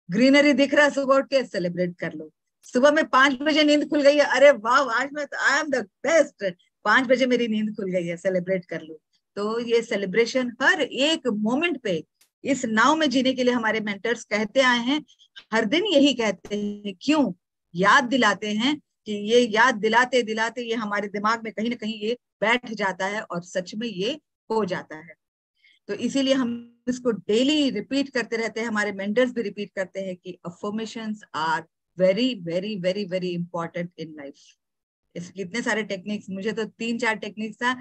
ग्रीनरी दिख रहा है, सुबह उठ के सेलिब्रेट कर लो। सुबह में 5 बजे नींद खुल गई है, अरे वाह, आज मैं तो आई एम द बेस्ट, 5 बजे मेरी नींद खुल गई है, सेलिब्रेट कर लो। तो ये सेलिब्रेशन हर एक मोमेंट पे, इस नाव में जीने के लिए हमारे मेंटर्स कहते आए हैं, हर दिन यही कहते हैं। क्यों? याद दिलाते हैं कि ये याद दिलाते दिलाते ये हमारे दिमाग में कहीं ना कहीं ये बैठ जाता है और सच में ये हो जाता है। तो इसीलिए हम इसको डेली रिपीट करते रहते हैं, हमारे मेंटर्स भी रिपीट करते हैं कि affirmations are very very very very important in life. इसके कितने सारे टेक्निक्स, मुझे तो 3-4 टेक्निक्स था,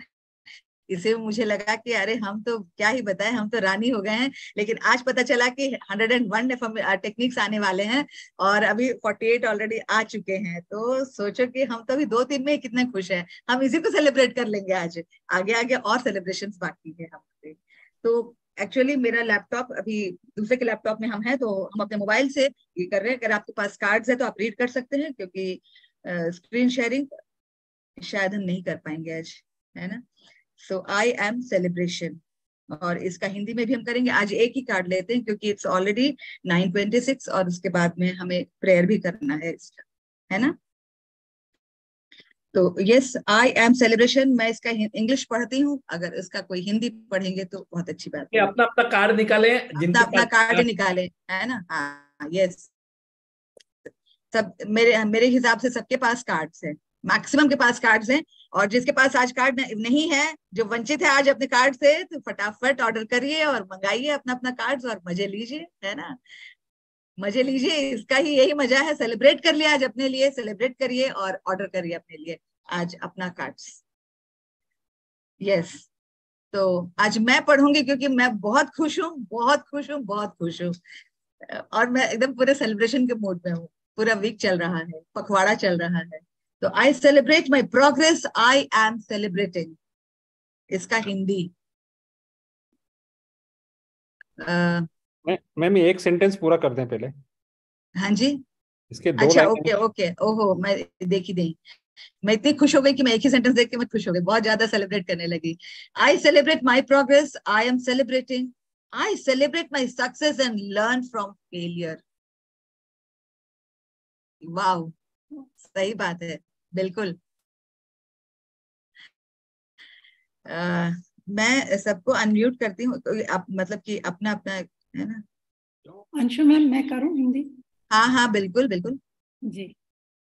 इसे मुझे लगा कि अरे हम तो क्या ही बताएं, हम तो रानी हो गए हैं। लेकिन आज पता चला कि 101 टेक्निक्स आने वाले हैं और अभी 48 ऑलरेडी आ चुके हैं। तो सोचो कि हम तो अभी 2-3 में कितने खुश हैं, हम इसी को सेलिब्रेट कर लेंगे आज। आगे आगे और सेलिब्रेशंस बाकी है हमसे। तो एक्चुअली मेरा लैपटॉप अभी दूसरे के लैपटॉप में हम हैं, तो हम अपने मोबाइल से ये कर रहे हैं। अगर आपके पास कार्ड्स है तो आप रीड कर सकते हैं, क्योंकि स्क्रीन शेयरिंग शायद हम नहीं कर पाएंगे आज, है ना। सो आई एम सेलिब्रेशन, और इसका हिंदी में भी हम करेंगे। आज एक ही कार्ड लेते हैं क्योंकि इट्स ऑलरेडी 9:26 और उसके बाद में हमें प्रेयर भी करना है इसका, है ना। तो यस, आई एम सेलिब्रेशन, मैं इसका इंग्लिश पढ़ती हूँ, अगर इसका कोई हिंदी पढ़ेंगे तो बहुत अच्छी बात है। अपना अपना कार्ड निकाले, अपना कार्ड निकाले, है ना। हाँ, यस, सब मेरे हिसाब से सबके पास कार्ड्स हैं, मैक्सिमम के पास कार्ड्स हैं। और जिसके पास आज कार्ड नहीं है, जो वंचित है आज अपने कार्ड से, तो फटाफट ऑर्डर करिए और मंगाइए अपना अपना कार्ड्स और मजे लीजिए, है ना। मजे लीजिए, इसका ही यही मजा है। सेलिब्रेट कर लिया आज अपने लिए, सेलिब्रेट करिए और ऑर्डर करिए अपने लिए आज अपना कार्ड्स। यस, तो आज मैं पढ़ूंगी क्योंकि मैं बहुत खुश हूँ, बहुत खुश हूँ, बहुत खुश हूँ। और मैं एकदम पूरे सेलिब्रेशन के मूड में हूँ। पूरा वीक चल रहा है, पखवाड़ा चल रहा है। तो I celebrate my progress, I am celebrating, इसका हिंदी। मैम एक सेंटेंस पूरा कर दें पहले। हाँ जी, इसके 2 अच्छा, लाइन ओके ओके, ओहो, मैं देखी नहीं, मैं इतनी खुश हो गई कि मैं एक ही सेंटेंस देख के मैं खुश हो गई, बहुत ज्यादा सेलिब्रेट करने लगी। I celebrate my progress, I am celebrating, I celebrate my success and learn from failure. वाह, सही बात है, बिल्कुल। मैं सबको अनम्यूट करती हूँ, मतलब कि अपना अपना है ना। अंशु मैम, मैं करूँ हिंदी? हाँ हाँ, बिल्कुल बिल्कुल जी।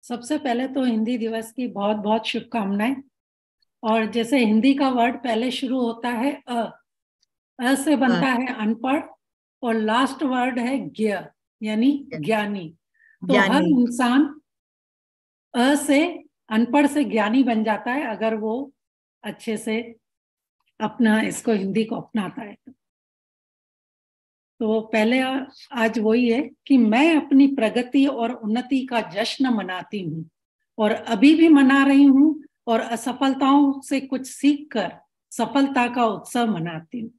सबसे पहले तो हिंदी दिवस की बहुत बहुत शुभकामनाएं। और जैसे हिंदी का वर्ड पहले शुरू होता है अ से बनता है अनपढ़, और लास्ट वर्ड है ज्ञ, यानी ज्ञानी। तो हर ज्ञानी। इंसान अ से अनपढ़ से ज्ञानी बन जाता है अगर वो अच्छे से अपना इसको हिंदी को अपनाता है। तो पहले आज वही है कि मैं अपनी प्रगति और उन्नति का जश्न मनाती हूँ, और अभी भी मना रही हूँ, और असफलताओं से कुछ सीखकर सफलता का उत्सव मनाती हूँ।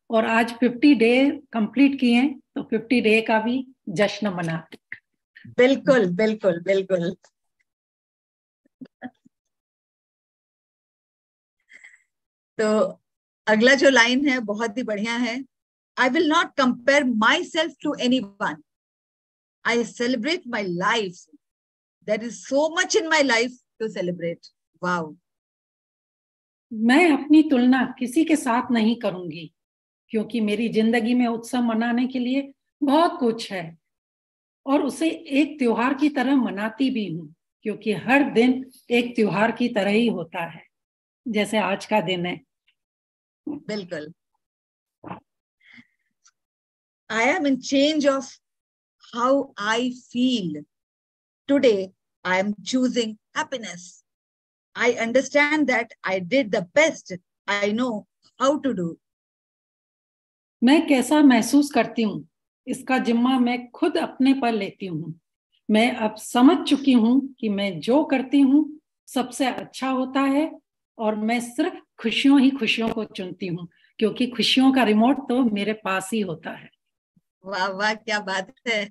और आज 50 डे कंप्लीट किए हैं, तो 50 डे का भी जश्न मनाती हूँ। बिल्कुल बिल्कुल बिल्कुल। तो अगला जो लाइन है बहुत ही बढ़िया है। I will not compare myself to anyone. I celebrate my life. There is so much in my life to celebrate. Wow. मैं अपनी तुलना किसी के साथ नहीं करूंगी, क्योंकि मेरी जिंदगी में उत्सव मनाने के लिए बहुत कुछ है, और उसे एक त्योहार की तरह मनाती भी हूँ, क्योंकि हर दिन एक त्योहार की तरह ही होता है, जैसे आज का दिन है। बिल्कुल। I am in change of how I feel. Today, I am choosing happiness. I understand that I did the best I know how to do. मैं कैसा महसूस करती हूँ, इसका जिम्मा मैं खुद अपने पर लेती हूँ। मैं अब समझ चुकी हूँ कि मैं जो करती हूँ सबसे अच्छा होता है, और मैं सिर्फ खुशियों को चुनती हूँ, क्योंकि खुशियों का रिमोट तो मेरे पास ही होता है। वाह वाह, क्या बात है।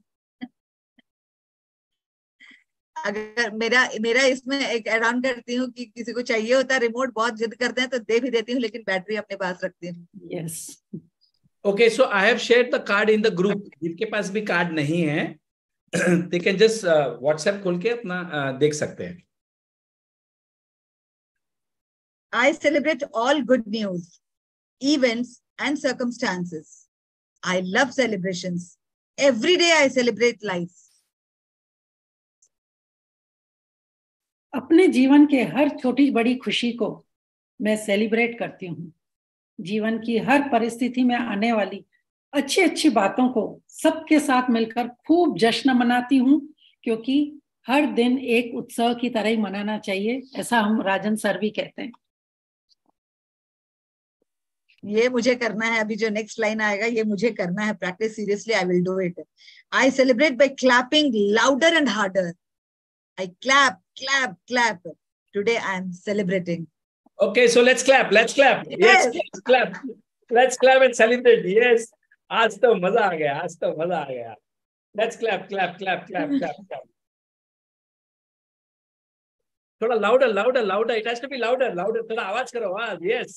अगर मेरा इसमें एक ऐड ऑन करती हूँ कि किसी को चाहिए होता है रिमोट, बहुत जिद करते हैं तो दे भी देती हूँ, लेकिन बैटरी अपने पास रखती हूँ। Yes. Okay, so I have shared the card in the group. जिनके पास भी कार्ड नहीं है दे कैन जस्ट व्हाट्सएप खोल के अपना देख सकते हैं। I celebrate all good news, events and circumstances. I love celebrations. Every day I celebrate life. अपने जीवन के हर छोटी बड़ी खुशी को मैं सेलिब्रेट करती हूँ। जीवन की हर परिस्थिति में आने वाली अच्छी अच्छी बातों को सबके साथ मिलकर खूब जश्न मनाती हूँ, क्योंकि हर दिन एक उत्सव की तरह ही मनाना चाहिए, ऐसा हम राजन सर भी कहते हैं। ये मुझे करना है, अभी जो नेक्स्ट लाइन आएगा ये मुझे करना है, practice seriously, I will do it. I celebrate by clapping louder and harder. I clap clap clap. Today I am celebrating. Okay, so let's clap. Let's clap. Yes, let's clap. Let's clap and celebrate. Yes. आज तो मजा आ गया, आज तो मजा आ गया। Let's clap, clap, clap, clap, clap, clap. थोड़ा louder, louder, louder. It has to be louder, louder. थोड़ा आवाज करो, आवाज। Yes.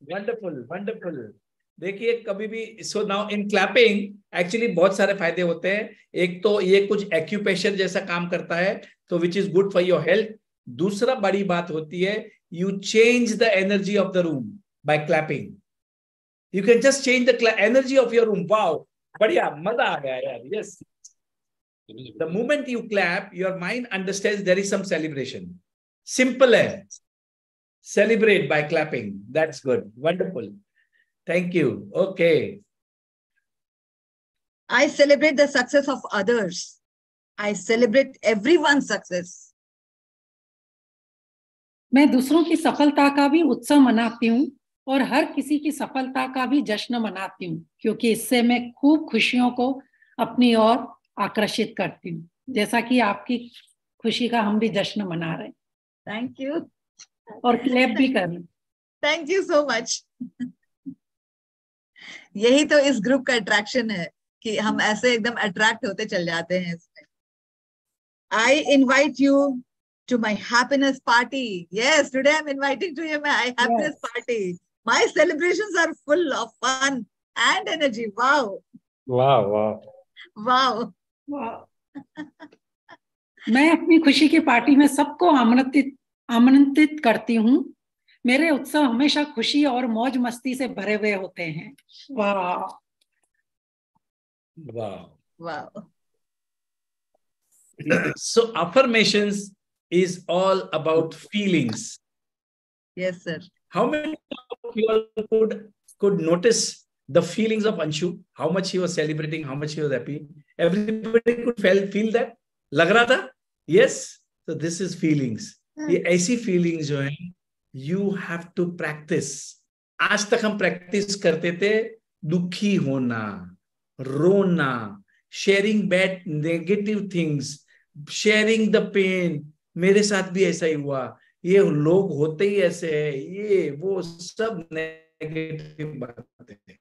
Wonderful, wonderful. देखिए कभी भी so now in clapping actually बहुत सारे फायदे होते हैं। एक तो ये कुछ एक्यूप्रेशर जैसा काम करता है, तो which is good for your health. दूसरा बड़ी बात होती है, you change the energy of the room by clapping. You can just change the energy of your room. Wow, बढ़िया, मजा आ गया यार। Yes. The moment you clap, your mind understands there is some celebration. Simple है, celebrate by clapping. That's good, wonderful. Thank you. Okay. I celebrate the success of others. I celebrate everyone's success. मैं दूसरों की सफलता का भी उत्सव मनाती हूँ, और हर किसी की सफलता का भी जश्न मनाती हूँ, क्योंकि इससे मैं खूब खुशियों को अपनी ओर आकर्षित करती हूँ, जैसा कि आपकी खुशी का हम भी जश्न मना रहे हैं। Thank you. और क्लैप भी कर रहे हैं। Thank you so much. यही तो इस ग्रुप का अट्रैक्शन है कि हम ऐसे एकदम अट्रैक्ट होते चल जाते हैं इसमें। I invite you to my happiness party. Yes, today I'm inviting to you my happiness party. My celebrations are full of fun and energy. Wow. वाह वाह Wow. वाह। मैं अपनी खुशी की पार्टी में सबको आमंत्रित करती हूँ। मेरे उत्सव हमेशा खुशी और मौज मस्ती से भरे हुए होते हैं। वाह Wow. Wow. So affirmations is all about feelings. Yes, sir. How many of you all could notice the feelings of Anshu? How much he was celebrating, how much he was happy. Everybody could feel that. लग रहा था? Yes. So this is feelings. ये ऐसी feelings जो हैं, you have to practice. आज तक हम practice करते थे दुखी होना, रोना, sharing bad negative things, sharing the pain. मेरे साथ भी ऐसा ही हुआ, ये लोग होते ही ऐसे हैं, ये वो सब नेगेटिव बातें हैं।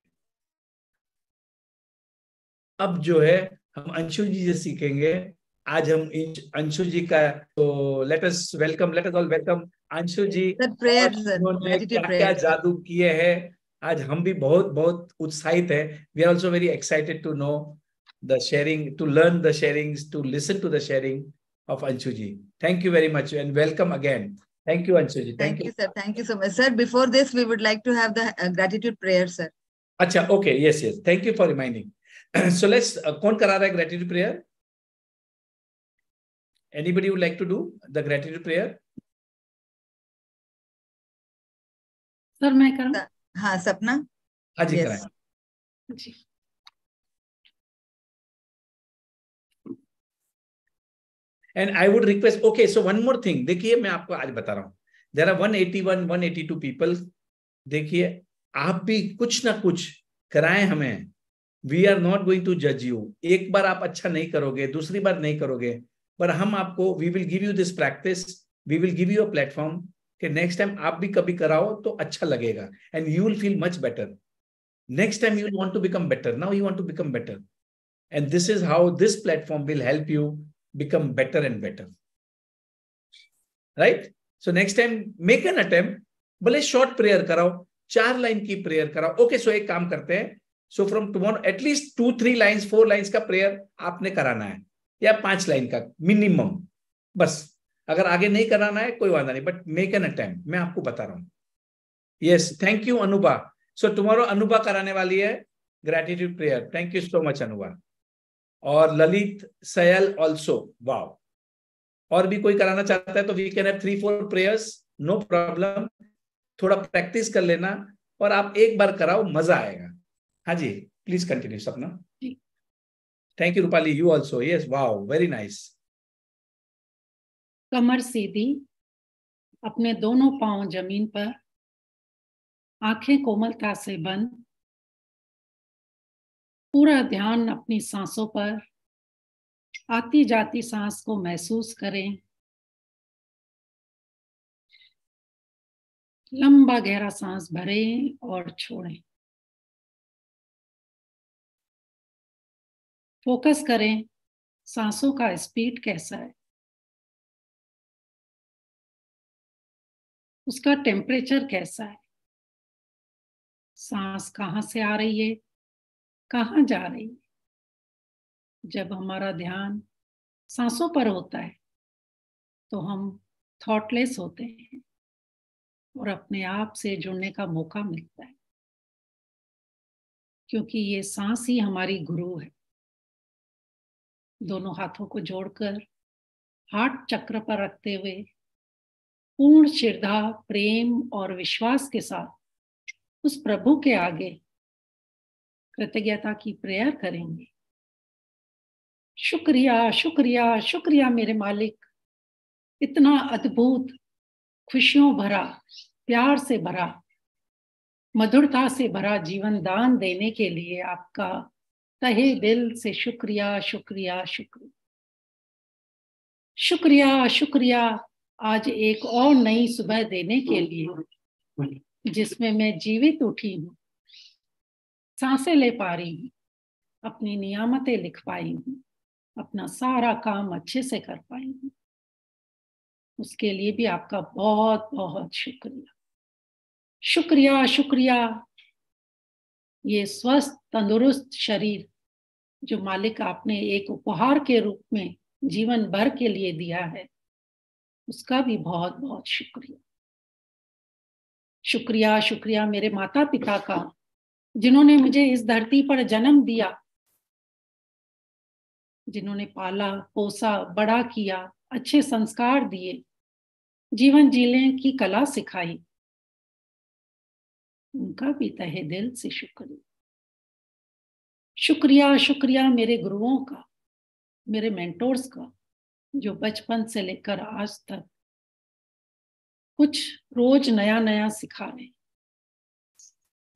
अब जो है हम अंशु जी से सीखेंगे। आज हम अंशु जी का, तो let us all welcome Anshu ji. Sir, prayer, sir. उन्होंने Gratitude क्या prayer. जादू किए हैं, आज हम भी बहुत बहुत उत्साहित है। We are also very excited to know the sharing, to learn the sharings, to listen to the sharing of Anshu ji. Thank you very much and welcome again. Thank you, Anshu ji. Thank you, sir. Thank you so much, sir. Before this, we would like to have the gratitude prayer, sir. Acha, okay, yes. Thank you for reminding. So let's. कौन करा रहा है gratitude prayer? Anybody would like to do the gratitude prayer? Sir मैं करूं? हाँ, सपना। हाँ जी, Yes. कराएं। जी। And I would request, okay, so one more thing. देखिए मैं आपको आज बता रहा हूँ, there are 181, 182 people. देखिए आप भी कुछ ना कुछ कराएं हमें. We are not going to judge you. एक बार आप अच्छा नहीं करोगे, दूसरी बार नहीं करोगे, पर हम आपको, we will give you this practice, we will give you a platform कि next time आप भी कभी कराओ तो अच्छा लगेगा, and you will feel much better. Next time you want to become better. Now you want to become better, and this is how this platform will help you become better and better. Right? So next time make an attempt. भले short prayer कराओ, 4 line की prayer कराओ. Okay, so एक काम करते हैं. So from tomorrow at least 2-3 lines, 4 lines का prayer आपने कराना है, या 5 लाइन का minimum. बस अगर आगे नहीं कराना है कोई वादा नहीं, but make an attempt. मैं आपको बता रहा हूँ. Yes, thank you Anuba. So tomorrow Anuba कराने वाली है gratitude prayer. Thank you so much Anuba. और ललित सयल ऑल्सो. वाओ. और भी कोई कराना चाहता है तो we can have 3-4 prayers, no problem. थोड़ा प्रैक्टिस कर लेना और आप एक बार कराओ, मजा आएगा. हाँ जी, please continue Sapna. Thank you Rupali, you also. Yes, wow, very nice. कमर सीधी, अपने दोनों पांव जमीन पर, आंखें कोमलता से बंद, पूरा ध्यान अपनी सांसों पर, आती जाती सांस को महसूस करें. लंबा गहरा सांस भरें और छोड़ें. फोकस करें सांसों का स्पीड कैसा है, उसका टेम्परेचर कैसा है, सांस कहाँ से आ रही है, कहाँ जा रही है. जब हमारा ध्यान सांसों पर होता है तो हम थॉटलेस होते हैं और अपने आप से जुड़ने का मौका मिलता है, क्योंकि ये सांस ही हमारी गुरु है. दोनों हाथों को जोड़कर हार्ट चक्र पर रखते हुए पूर्ण श्रद्धा, प्रेम और विश्वास के साथ उस प्रभु के आगे कृतज्ञता की प्रेयर करेंगे. शुक्रिया शुक्रिया शुक्रिया मेरे मालिक, इतना अद्भुत, खुशियों भरा, प्यार से भरा, मधुरता से भरा जीवन दान देने के लिए आपका तहे दिल से शुक्रिया शुक्रिया शुक्रिया शुक्रिया शुक्रिया. आज एक और नई सुबह देने के लिए जिसमें मैं जीवित उठी हूँ, सांसें ले पा रही हूँ, अपनी नियामतें लिख पाई हूँ, अपना सारा काम अच्छे से कर पाई हूँ. उसके लिए भी आपका बहुत बहुत शुक्रिया. शुक्रिया शुक्रिया, ये स्वस्थ तंदुरुस्त शरीर जो मालिक आपने एक उपहार के रूप में जीवन भर के लिए दिया है, उसका भी बहुत बहुत शुक्रिया। शुक्रिया शुक्रिया मेरे माता पिता का, जिन्होंने मुझे इस धरती पर जन्म दिया, जिन्होंने पाला पोसा बड़ा किया, अच्छे संस्कार दिए, जीवन जीने की कला सिखाई, उनका भी तहे दिल से शुक्रिया। शुक्रिया शुक्रिया मेरे गुरुओं का, मेरे मेंटोर्स का, जो बचपन से लेकर आज तक कुछ रोज नया नया सिखा रहे,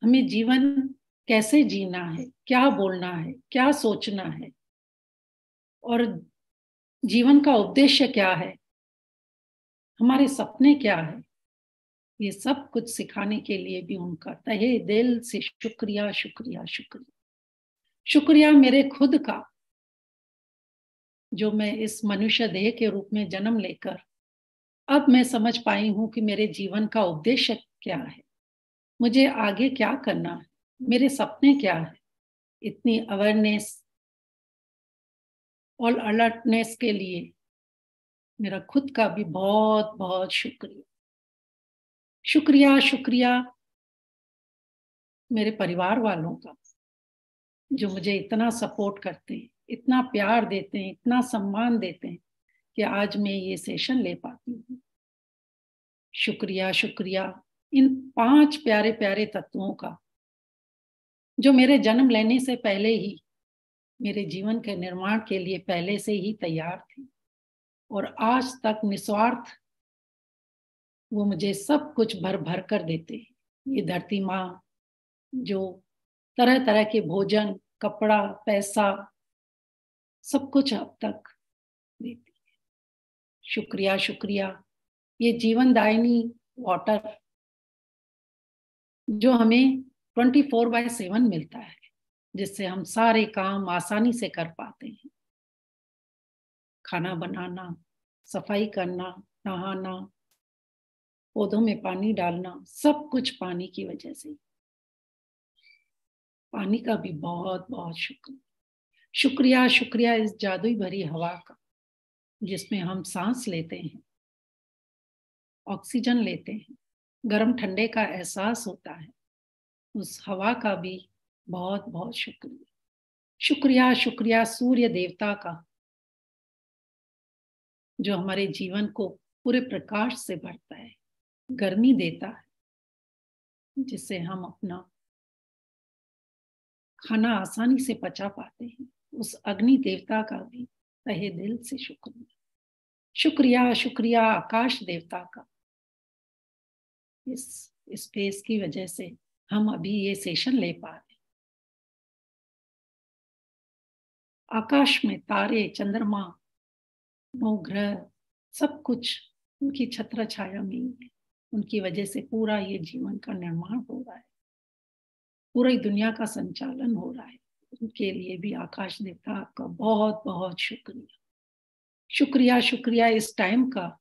हमें जीवन कैसे जीना है, क्या बोलना है, क्या सोचना है, और जीवन का उद्देश्य क्या है, हमारे सपने क्या है, ये सब कुछ सिखाने के लिए भी उनका तहे दिल से शुक्रिया शुक्रिया शुक्रिया। शुक्रिया मेरे खुद का, जो मैं इस मनुष्य देह के रूप में जन्म लेकर अब मैं समझ पाई हूं कि मेरे जीवन का उद्देश्य क्या है, मुझे आगे क्या करना है, मेरे सपने क्या है। इतनी अवेयरनेस और अलर्टनेस के लिए मेरा खुद का भी बहुत बहुत शुक्रिया। शुक्रिया शुक्रिया मेरे परिवार वालों का, जो मुझे इतना सपोर्ट करते हैं, इतना प्यार देते हैं, इतना सम्मान देते हैं कि आज मैं ये सेशन ले पाती हूँ। शुक्रिया शुक्रिया इन 5 प्यारे प्यारे तत्वों का, जो मेरे जन्म लेने से पहले ही मेरे जीवन के निर्माण के लिए पहले से ही तैयार थे, और आज तक निस्वार्थ वो मुझे सब कुछ भर भर कर देते हैं। ये धरती माँ जो तरह तरह के भोजन, कपड़ा, पैसा सब कुछ अब तक देती है। शुक्रिया शुक्रिया ये जीवन दायिनी वाटर जो हमें 24/7 मिलता है, जिससे हम सारे काम आसानी से कर पाते हैं। खाना बनाना, सफाई करना, नहाना, पौधों में पानी डालना, सब कुछ पानी की वजह से। पानी का भी बहुत बहुत शुक्रिया। शुक्रिया शुक्रिया इस जादुई भरी हवा का, जिसमें हम सांस लेते हैं, ऑक्सीजन लेते हैं, गर्म ठंडे का एहसास होता है, उस हवा का भी बहुत बहुत शुक्रिया। शुक्रिया शुक्रिया सूर्य देवता का, जो हमारे जीवन को पूरे प्रकाश से भरता है, गर्मी देता है, जिससे हम अपना खाना आसानी से पचा पाते हैं। उस अग्नि देवता का भी तहे दिल से शुक्रिया। शुक्रिया शुक्रिया आकाश देवता का, इस स्पेस की वजह से हम अभी ये सेशन ले पा रहे। आकाश में तारे, चंद्रमा, 9 ग्रह, सब कुछ उनकी छत्र छाया में ही है। उनकी वजह से पूरा ये जीवन का निर्माण हो रहा है, पूरी दुनिया का संचालन हो रहा है। उनके लिए भी आकाश देवता आपका बहुत बहुत शुक्रिया। शुक्रिया शुक्रिया इस टाइम का,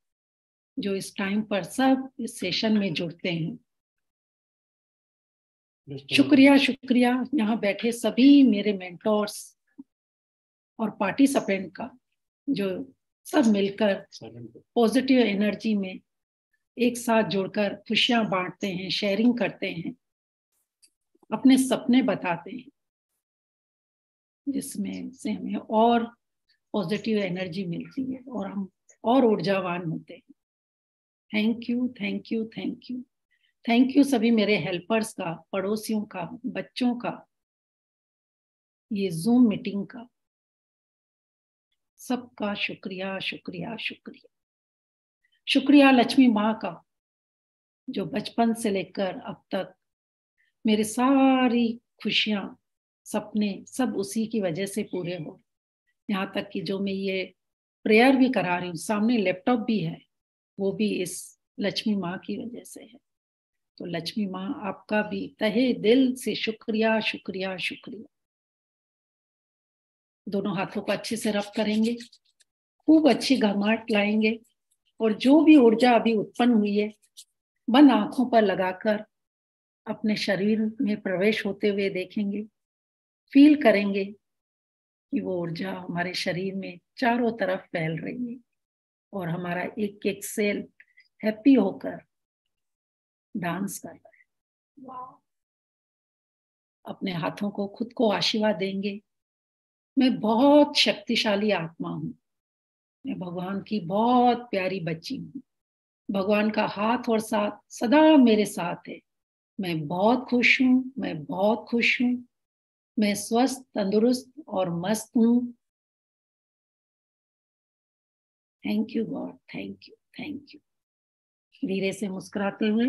जो इस टाइम पर सब इस सेशन में जुड़ते हैं। शुक्रिया शुक्रिया यहाँ बैठे सभी मेरे मेंटोर्स और पार्टिसिपेंट का, जो सब मिलकर पॉजिटिव एनर्जी में एक साथ जुड़कर खुशियां बांटते हैं, शेयरिंग करते हैं, अपने सपने बताते हैं, जिसमें से हमें और पॉजिटिव एनर्जी मिलती है और हम और ऊर्जावान होते हैं। Thank you thank you thank you thank you सभी मेरे हेल्पर्स का, पड़ोसियों का, बच्चों का, ये जूम मीटिंग का, सबका शुक्रिया शुक्रिया शुक्रिया। शुक्रिया लक्ष्मी माँ का, जो बचपन से लेकर अब तक मेरे सारी खुशियां, सपने सब उसी की वजह से पूरे हो। यहाँ तक कि जो मैं ये प्रेयर भी करा रही हूँ, सामने लैपटॉप भी है, वो भी इस लक्ष्मी माँ की वजह से है। तो लक्ष्मी माँ आपका भी तहे दिल से शुक्रिया शुक्रिया शुक्रिया। दोनों हाथों को अच्छे से रब करेंगे, खूब अच्छी घमाट लाएंगे, और जो भी ऊर्जा अभी उत्पन्न हुई है बंद आंखों पर लगाकर अपने शरीर में प्रवेश होते हुए देखेंगे, फील करेंगे कि वो ऊर्जा हमारे शरीर में चारों तरफ फैल रही है और हमारा एक एक सेल हैप्पी होकर डांस कर रहा है। वाह! अपने हाथों को खुद को आशीर्वाद देंगे, मैं बहुत शक्तिशाली आत्मा हूँ, मैं भगवान की बहुत प्यारी बच्ची हूँ, भगवान का हाथ और साथ सदा मेरे साथ है, मैं बहुत खुश हूँ, मैं बहुत खुश हूँ, मैं स्वस्थ, तंदुरुस्त और मस्त हूँ। Thank you God, thank you, thank you. धीरे से मुस्कुराते हुए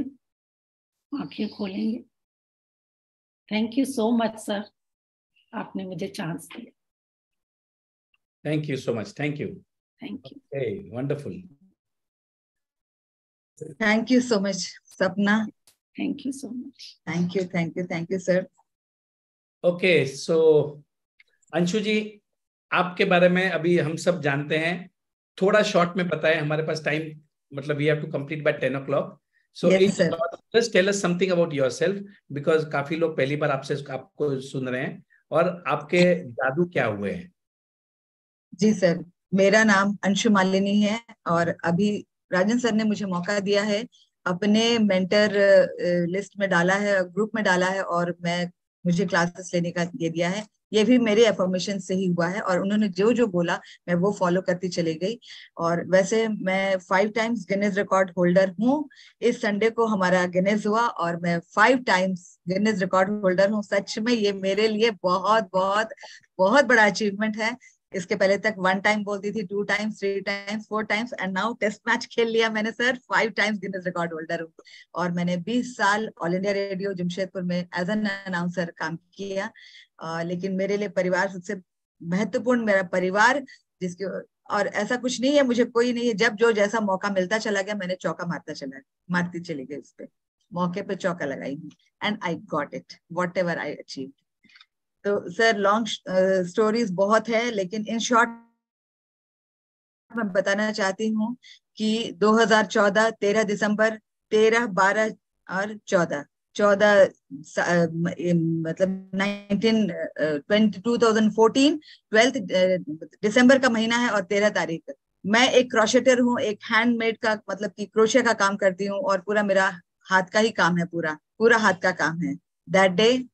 आंखें खोलेंगे। Thank you so much sir, आपने मुझे चांस दिया। Thank you so much, thank you. Thank you. Hey, wonderful. Thank you so much Sapna. Thank you so much. Thank you, thank you, thank you sir. Okay, so Anshu ji, आपके बारे में अभी हम सब जानते हैं, थोड़ा शॉर्ट में पता है, हमारे पास टाइम, मतलब we have to complete by 10 o'clock. So Yes, sir. just tell us something about yourself, because काफी लोग पहली बार आपको सुन रहे हैं, और आपके जादू क्या हुए हैं? जी सर, मेरा नाम अंशु मालिनी है और अभी राजन सर ने मुझे मौका दिया है, अपने मेंटर लिस्ट में डाला है, ग्रुप में डाला है और मुझे क्लासेस लेने का ये दिया है। ये भी मेरे अफर्मेशन से ही हुआ है और उन्होंने जो जो बोला मैं वो फॉलो करती चली गई। और वैसे मैं 5 टाइम्स गिनेस रिकॉर्ड होल्डर हूँ। इस संडे को हमारा गिनेस हुआ और मैं 5 टाइम्स गिनेस रिकॉर्ड होल्डर हूँ। सच में ये मेरे लिए बहुत बहुत बहुत बड़ा अचीवमेंट है। इसके पहले तक 1 टाइम बोलती थी, 2 times, 3 times, 4 times and now test match खेल लिया मैंने sir. 5 times Guinness record holder हूँ और मैंने 20 साल ऑल इंडिया रेडियो जमशेदपुर में एज एन अनाउंसर काम किया। लेकिन मेरे लिए परिवार सबसे महत्वपूर्ण, मेरा परिवार, जिसके और ऐसा कुछ नहीं है, मुझे कोई नहीं है, जब जो जैसा मौका मिलता चला गया मैंने चौका मारती चली गई, उस पे मौके पे चौका लगाई हूँ and I got it what ever I achieve. तो सर लॉन्ग स्टोरीज बहुत है, लेकिन इन शॉर्ट मैं बताना चाहती हूँ कि 2014 13 दिसंबर 13, 12 और 14 मतलब 2014 12 दिसंबर का महीना है और 13 तारीख। मैं एक क्रोशेटर हूँ, एक हैंडमेड का मतलब कि क्रोशे का काम करती हूँ और पूरा मेरा हाथ का ही काम है, पूरा हाथ का काम है। दैट डे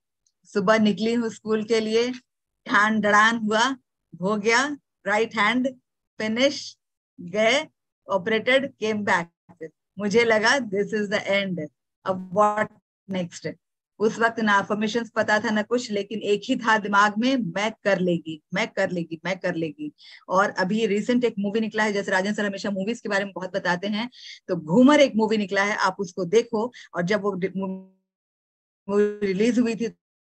सुबह निकली हूँ स्कूल के लिए, हैंड डड़ान हुआ, हो गया, राइट हैंड फिनिश, गए, ऑपरेटेड, केम बैक। मुझे लगा दिस इज द एंड, अब व्हाट नेक्स्ट। उस वक्त ना अफर्मेशंस पता था ना कुछ, लेकिन एक ही था दिमाग में, मैं कर लेगी, मैं कर लेगी, मैं कर लेगी। और अभी रिसेंट एक मूवी निकला है, जैसे राजन सर हमेशा मूवीज के बारे में बहुत बताते हैं, तो घूमर एक मूवी निकला है, आप उसको देखो। और जब वो रिलीज हुई थी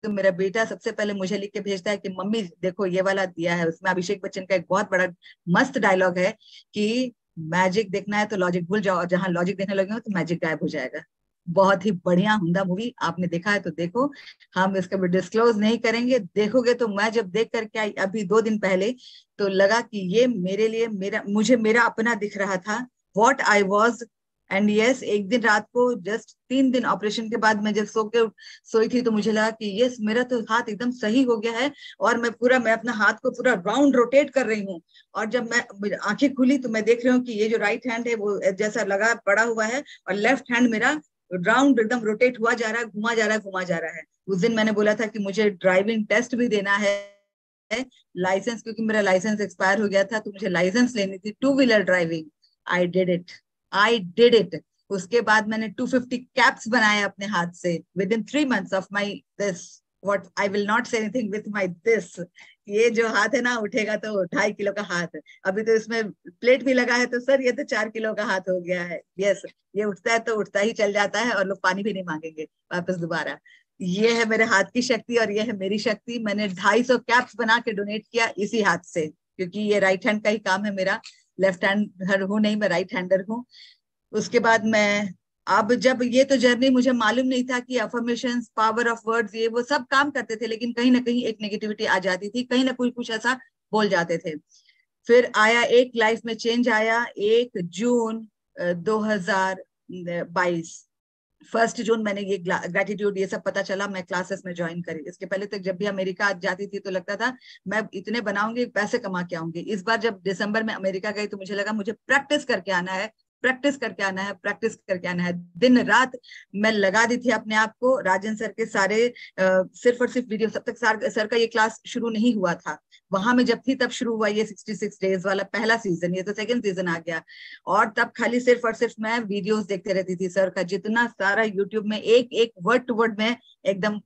तो मेरा बेटा सबसे पहले मुझे लिख के भेजता है कि मम्मी देखो ये वाला दिया है, उसमें अभिषेक बच्चन का एक बहुत बड़ा मस्त डायलॉग है कि मैजिक देखना है तो लॉजिक भूल जाओ, और जहां लॉजिक देखने लगे हो तो मैजिक गायब हो जाएगा। बहुत ही बढ़िया उम्दा मूवी, आपने देखा है तो देखो, हम इसका डिस्क्लोज नहीं करेंगे। देखोगे तो मैं जब देख करके आई अभी 2 दिन पहले, तो लगा कि ये मेरे लिए मुझे मेरा अपना दिख रहा था, what I was. And yes, एक दिन रात को जस्ट 3 दिन ऑपरेशन के बाद मैं जब सोई थी तो मुझे लगा कि यस मेरा तो हाथ एकदम सही हो गया है और मैं अपना हाथ को पूरा राउंड रोटेट कर रही हूँ। और जब मैं आंखें खुली तो मैं देख रही हूँ कि ये जो राइट हैंड है वो जैसा लगा पड़ा हुआ है और लेफ्ट हैंड मेरा राउंड एकदम रोटेट हुआ जा रहा है, घुमा जा रहा है, घुमा जा रहा है। उस दिन मैंने बोला था कि मुझे ड्राइविंग टेस्ट भी देना है, लाइसेंस, क्योंकि मेरा लाइसेंस एक्सपायर हो गया था तो मुझे लाइसेंस लेनी थी 2 wheeler driving. I did it. उसके बाद मैंने 250 कैप्स बनाए अपने हाथ से with in 3 months of my this, what I will not say anything with my this. ये जो हाथ है ना, उठेगा तो 2.5 किलो का हाथ है, अभी तो इसमें प्लेट भी लगा है तो सर ये तो 4 किलो का हाथ हो गया है। यस, ये उठता है तो उठता ही चल जाता है और लोग पानी भी नहीं मांगेंगे वापस दोबारा। ये है मेरे हाथ की शक्ति और ये है मेरी शक्ति। मैंने 250 कैप्स बना के डोनेट किया इसी हाथ से, क्योंकि ये राइट हैंड का ही काम है मेरा, लेफ्ट हैंड हूँ नहीं, मैं राइट हैंडर हूँ। उसके बाद अब जब ये तो जर्नी मुझे मालूम नहीं था कि अफर्मेशंस, पावर ऑफ वर्ड्स, ये वो सब काम करते थे, लेकिन कहीं ना कहीं एक नेगेटिविटी आ जाती थी, कहीं ना कुछ ऐसा बोल जाते थे। फिर आया एक लाइफ में चेंज आया, 1 जून 2022 1 जून मैंने ये ग्रेटिट्यूड ये सब पता चला, मैं क्लासेस में ज्वाइन करी। इसके पहले तक जब भी अमेरिका जाती थी तो लगता था मैं इतने बनाऊंगी, पैसे कमा के आऊंगी। इस बार जब दिसंबर में अमेरिका गई तो मुझे लगा मुझे प्रैक्टिस करके आना है, प्रैक्टिस करके आना है, प्रैक्टिस करके आना है। दिन रात मैं लगा दी थी अपने आप को। राजन सर के सारे सिर्फ और सिर्फ वीडियो, तब तक सर का ये क्लास शुरू नहीं हुआ था। वहां में जब थी तब शुरू हुआ ये 66 डेज वाला पहला सीजन, ये तो सेकंड सीजन आ गया। और तब खाली सिर्फ और सिर्फ मैं वीडियोस देखते रहती थी सर का, जितना सारा यूट्यूब में एक एक वर्ड टू वर्ड में एकदम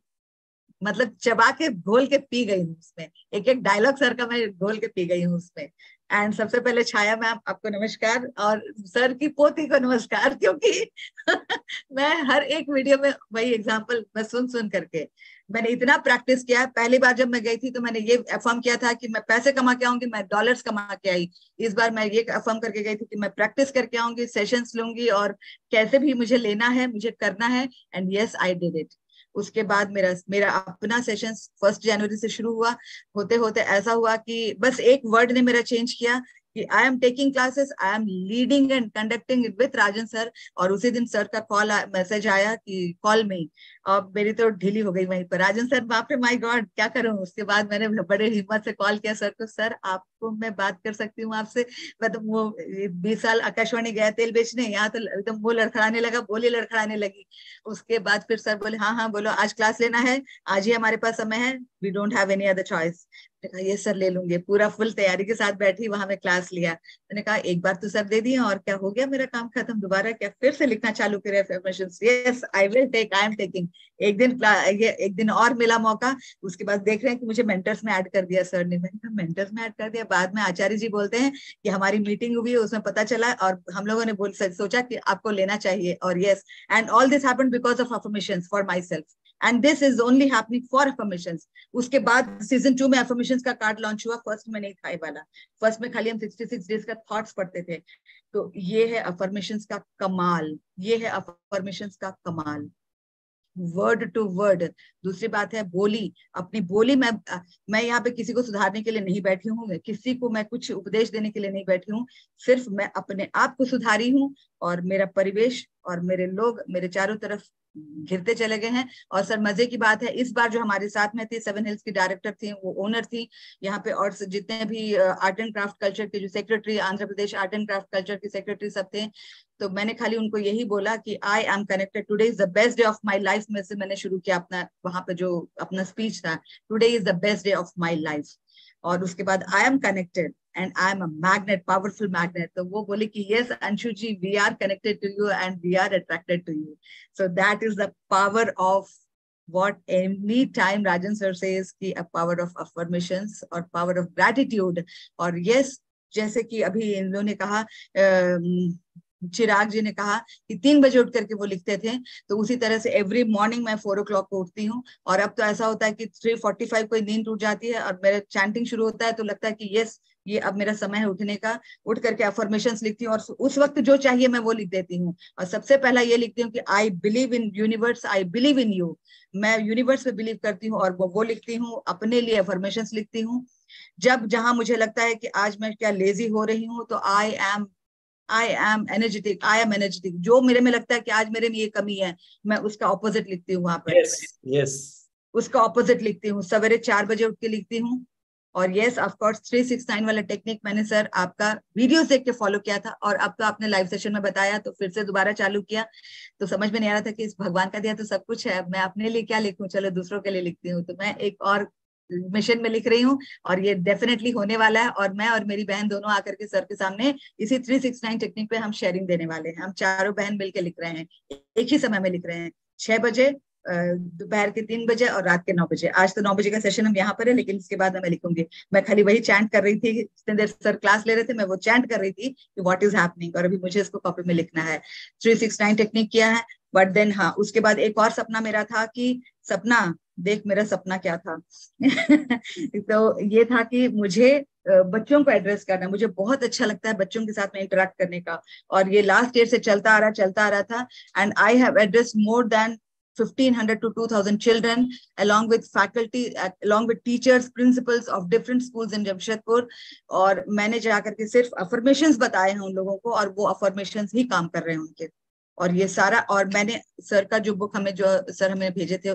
मतलब चबा के घोल के पी गई हूँ उसमें। एक एक डायलॉग सर का मैं घोल के पी गई हूँ उसमें। एंड सबसे पहले छाया मैम आपको नमस्कार, और सर की पोती को नमस्कार, क्योंकि मैं हर एक वीडियो में वही एग्जांपल मैं सुन करके मैंने इतना प्रैक्टिस किया है। पहली बार जब मैं गई थी तो मैंने ये अफर्म किया था कि मैं पैसे कमा के आऊंगी, मैं डॉलर्स कमा के आई। इस बार मैं ये अफर्म करके गई थी कि मैं प्रैक्टिस करके आऊंगी, सेशंस लूंगी और कैसे भी मुझे लेना है, मुझे करना है। And yes I did it. उसके बाद मेरा अपना सेशन 1 जनवरी से शुरू हुआ। होते होते ऐसा हुआ कि बस एक वर्ड ने मेरा चेंज किया कि आई am taking classes, I am leading and conducting with Rajan sir. और उसी दिन सर का मैसेज आया कि कॉल में ही। अब मेरी तो ढीली हो गई वहीं पर, राजन सर बाप रे माय गॉड क्या करूं। उसके बाद मैंने बड़े हिम्मत से कॉल किया सर को, सर आपको मैं बात कर सकती हूँ आपसे? मैं तो वो 20 साल आकाशवाणी गया तेल बेचने, यहाँ तो एकदम वो लड़खड़ाने लगा, बोली लड़खड़ाने लगी। उसके बाद फिर सर बोले हाँ हाँ बोलो, आज क्लास लेना है, आज ही हमारे पास समय है, we don't have any other choice. मैंने कहा ये सर ले लूंगे, पूरा फुल तैयारी के साथ बैठी वहां में क्लास लिया। मैंने कहा एक बार तो सर दे दिए और क्या हो गया, मेरा काम खत्म, दोबारा क्या फिर से लिखना चालू करे affirmations? Yes I will take, I am taking. एक दिन और मिला मौका। उसके बाद देख रहे हैं कि मुझे मेंटर्स में ऐड कर दिया सर ने। मैंने कहा मेंटर्स में ऐड कर दिया? बाद में आचार्य जी बोलते हैं कि हमारी मीटिंग हुई है, उसमें पता चला और हम लोगों ने सोचा कि आपको लेना चाहिए। और yes, and all this happened because of affirmations for my self, and this is only happening for affirmations. उसके बाद सीजन 2 में अफर्मेशंस का कार्ड लॉन्च हुआ। फर्स्ट में नहीं था ये वाला, फर्स्ट में खाली हम 66 डेज का थॉट्स पढ़ते थे। तो ये है अफर्मेशंस का कमाल, ये है अफर्मेशंस का कमाल, वर्ड टू वर्ड। दूसरी बात है बोली, अपनी बोली। मैं यहाँ पे किसी को सुधारने के लिए नहीं बैठी हूँ, किसी को मैं कुछ उपदेश देने के लिए नहीं बैठी हूँ, सिर्फ मैं अपने आप को सुधारी हूँ। और मेरा परिवेश और मेरे लोग मेरे चारों तरफ घिरते चले गए हैं। और सर मजे की बात है, इस बार जो हमारे साथ में थी 7 हिल्स की डायरेक्टर थी, वो ओनर थी यहाँ पे, और जितने भी आर्ट एंड क्राफ्ट कल्चर के जो secretary, Andhra Pradesh art and craft culture के सेक्रेटरी सब थे। तो मैंने खाली उनको यही बोला कि आई am connected, today is the best day of my life. में से मैंने शुरू किया अपना वहां पे जो अपना स्पीच था, today is the best day of my life. और उसके बाद I am connected and I am a magnet, powerful magnet. तो वो बोले कि yes Anshu ji, we are connected to you and we are attracted to you. So that is the power of what any time Rajan sir says कि a power of affirmations और power of gratitude। और yes, जैसे कि अभी इन लोगों ने कहा, चिराग जी ने कहा कि 3 बजे उठ करके वो लिखते थे, तो उसी तरह से एवरी मॉर्निंग मैं 4 o'clock को उठती हूँ। और अब तो ऐसा होता है कि 3:45 कोई नींद टूट जाती है और मेरा चैंटिंग शुरू होता है, तो लगता है कि यस ये अब मेरा समय है उठने का। उठ करके अफर्मेशंस लिखती हूँ और उस वक्त जो चाहिए मैं वो लिख देती हूँ। और सबसे पहला ये लिखती हूँ कि I believe in universe, I believe in you. मैं यूनिवर्स पे बिलीव करती हूँ और वो लिखती हूँ। अपने लिए अफर्मेशंस लिखती हूँ। जब जहां मुझे लगता है कि आज मैं क्या लेजी हो रही हूँ, तो I M energetic, I am energetic. जो मेरे में लगता है कि आज मेरे में ये कमी है, मैं उसका ऑपोजिट लिखती हूँ वहां पर। yes. उसका ऑपोजिट लिखती हूँ। सवेरे 4 बजे उठ के लिखती हूँ। और यस ऑफ कोर्स 369 वाला टेक्निक मैंने सर आपका वीडियो देख के फॉलो किया था, और अब तो आपने लाइव सेशन में बताया तो फिर से दोबारा चालू किया। तो समझ में नहीं आ रहा था कि इस भगवान का दिया तो सब कुछ है, मैं अपने लिए क्या लिखूं, चलो दूसरों के लिए लिखती हूँ। तो मैं एक और मिशन में लिख रही हूँ और ये डेफिनेटली होने वाला है। और मैं और मेरी बहन दोनों आकर के सर के सामने इसी 369 टेक्निक पे हम शेयरिंग देने वाले हैं। हम चारों बहन मिलकर लिख रहे हैं, एक ही समय में लिख रहे हैं, 6 बजे, दोपहर के 3 बजे और रात के 9 बजे। आज तो 9 बजे का सेशन हम यहाँ पर है, लेकिन इसके बाद मैं लिखूंगी। मैं खाली वही चैंट कर रही थी, जितने देर सर क्लास ले रहे थे मैं वो चैंट कर रही थी कि व्हाट इज हैपनिंग, और अभी मुझे इसको कॉपी में लिखना है। 369 टेक्निक किया है। बट देन हाँ, उसके बाद एक और सपना मेरा था कि सपना देख, मेरा सपना क्या था तो ये था कि मुझे बच्चों को एड्रेस करना, मुझे बहुत अच्छा लगता है बच्चों के साथ में इंटरेक्ट करने का। और ये लास्ट ईयर से चलता आ रहा था। And I have addressed more than 1,500 to 2,000 children, along with faculty, along with teachers, principals of different schools in Jamshedpur. और मैंने जाकर के सिर्फ अफर्मेशंस बताए हैं उन लोगों को, और वो अफर्मेशंस ही काम कर रहे हैं उनके। और ये सारा, और मैंने सर का जो बुक हमें, जो सर हमें भेजे थे,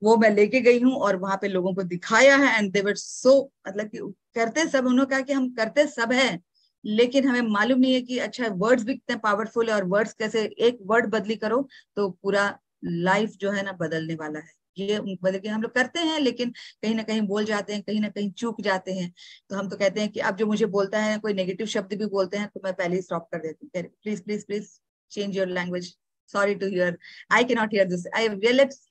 वो मैं लेके गई हूँ और वहां पे लोगों को दिखाया है, एंड दे वर सो, मतलब कि करते सब, उन्होंने कहा कि हम करते सब है, लेकिन हमें मालूम नहीं है कि अच्छा वर्ड्स भी कितने पावरफुल है, और वर्ड्स कैसे, एक वर्ड बदली करो तो पूरा लाइफ जो है ना बदलने वाला है। ये मतलब कि हम लोग करते हैं लेकिन कहीं ना कहीं बोल जाते हैं, कहीं ना कहीं चूक जाते हैं। तो हम तो कहते हैं कि अब जो मुझे बोलता है, कोई नेगेटिव शब्द भी बोलते हैं तो मैं पहले ही स्टॉप कर देती हूँ, please please please change your language, sorry to hear, I cannot hear this,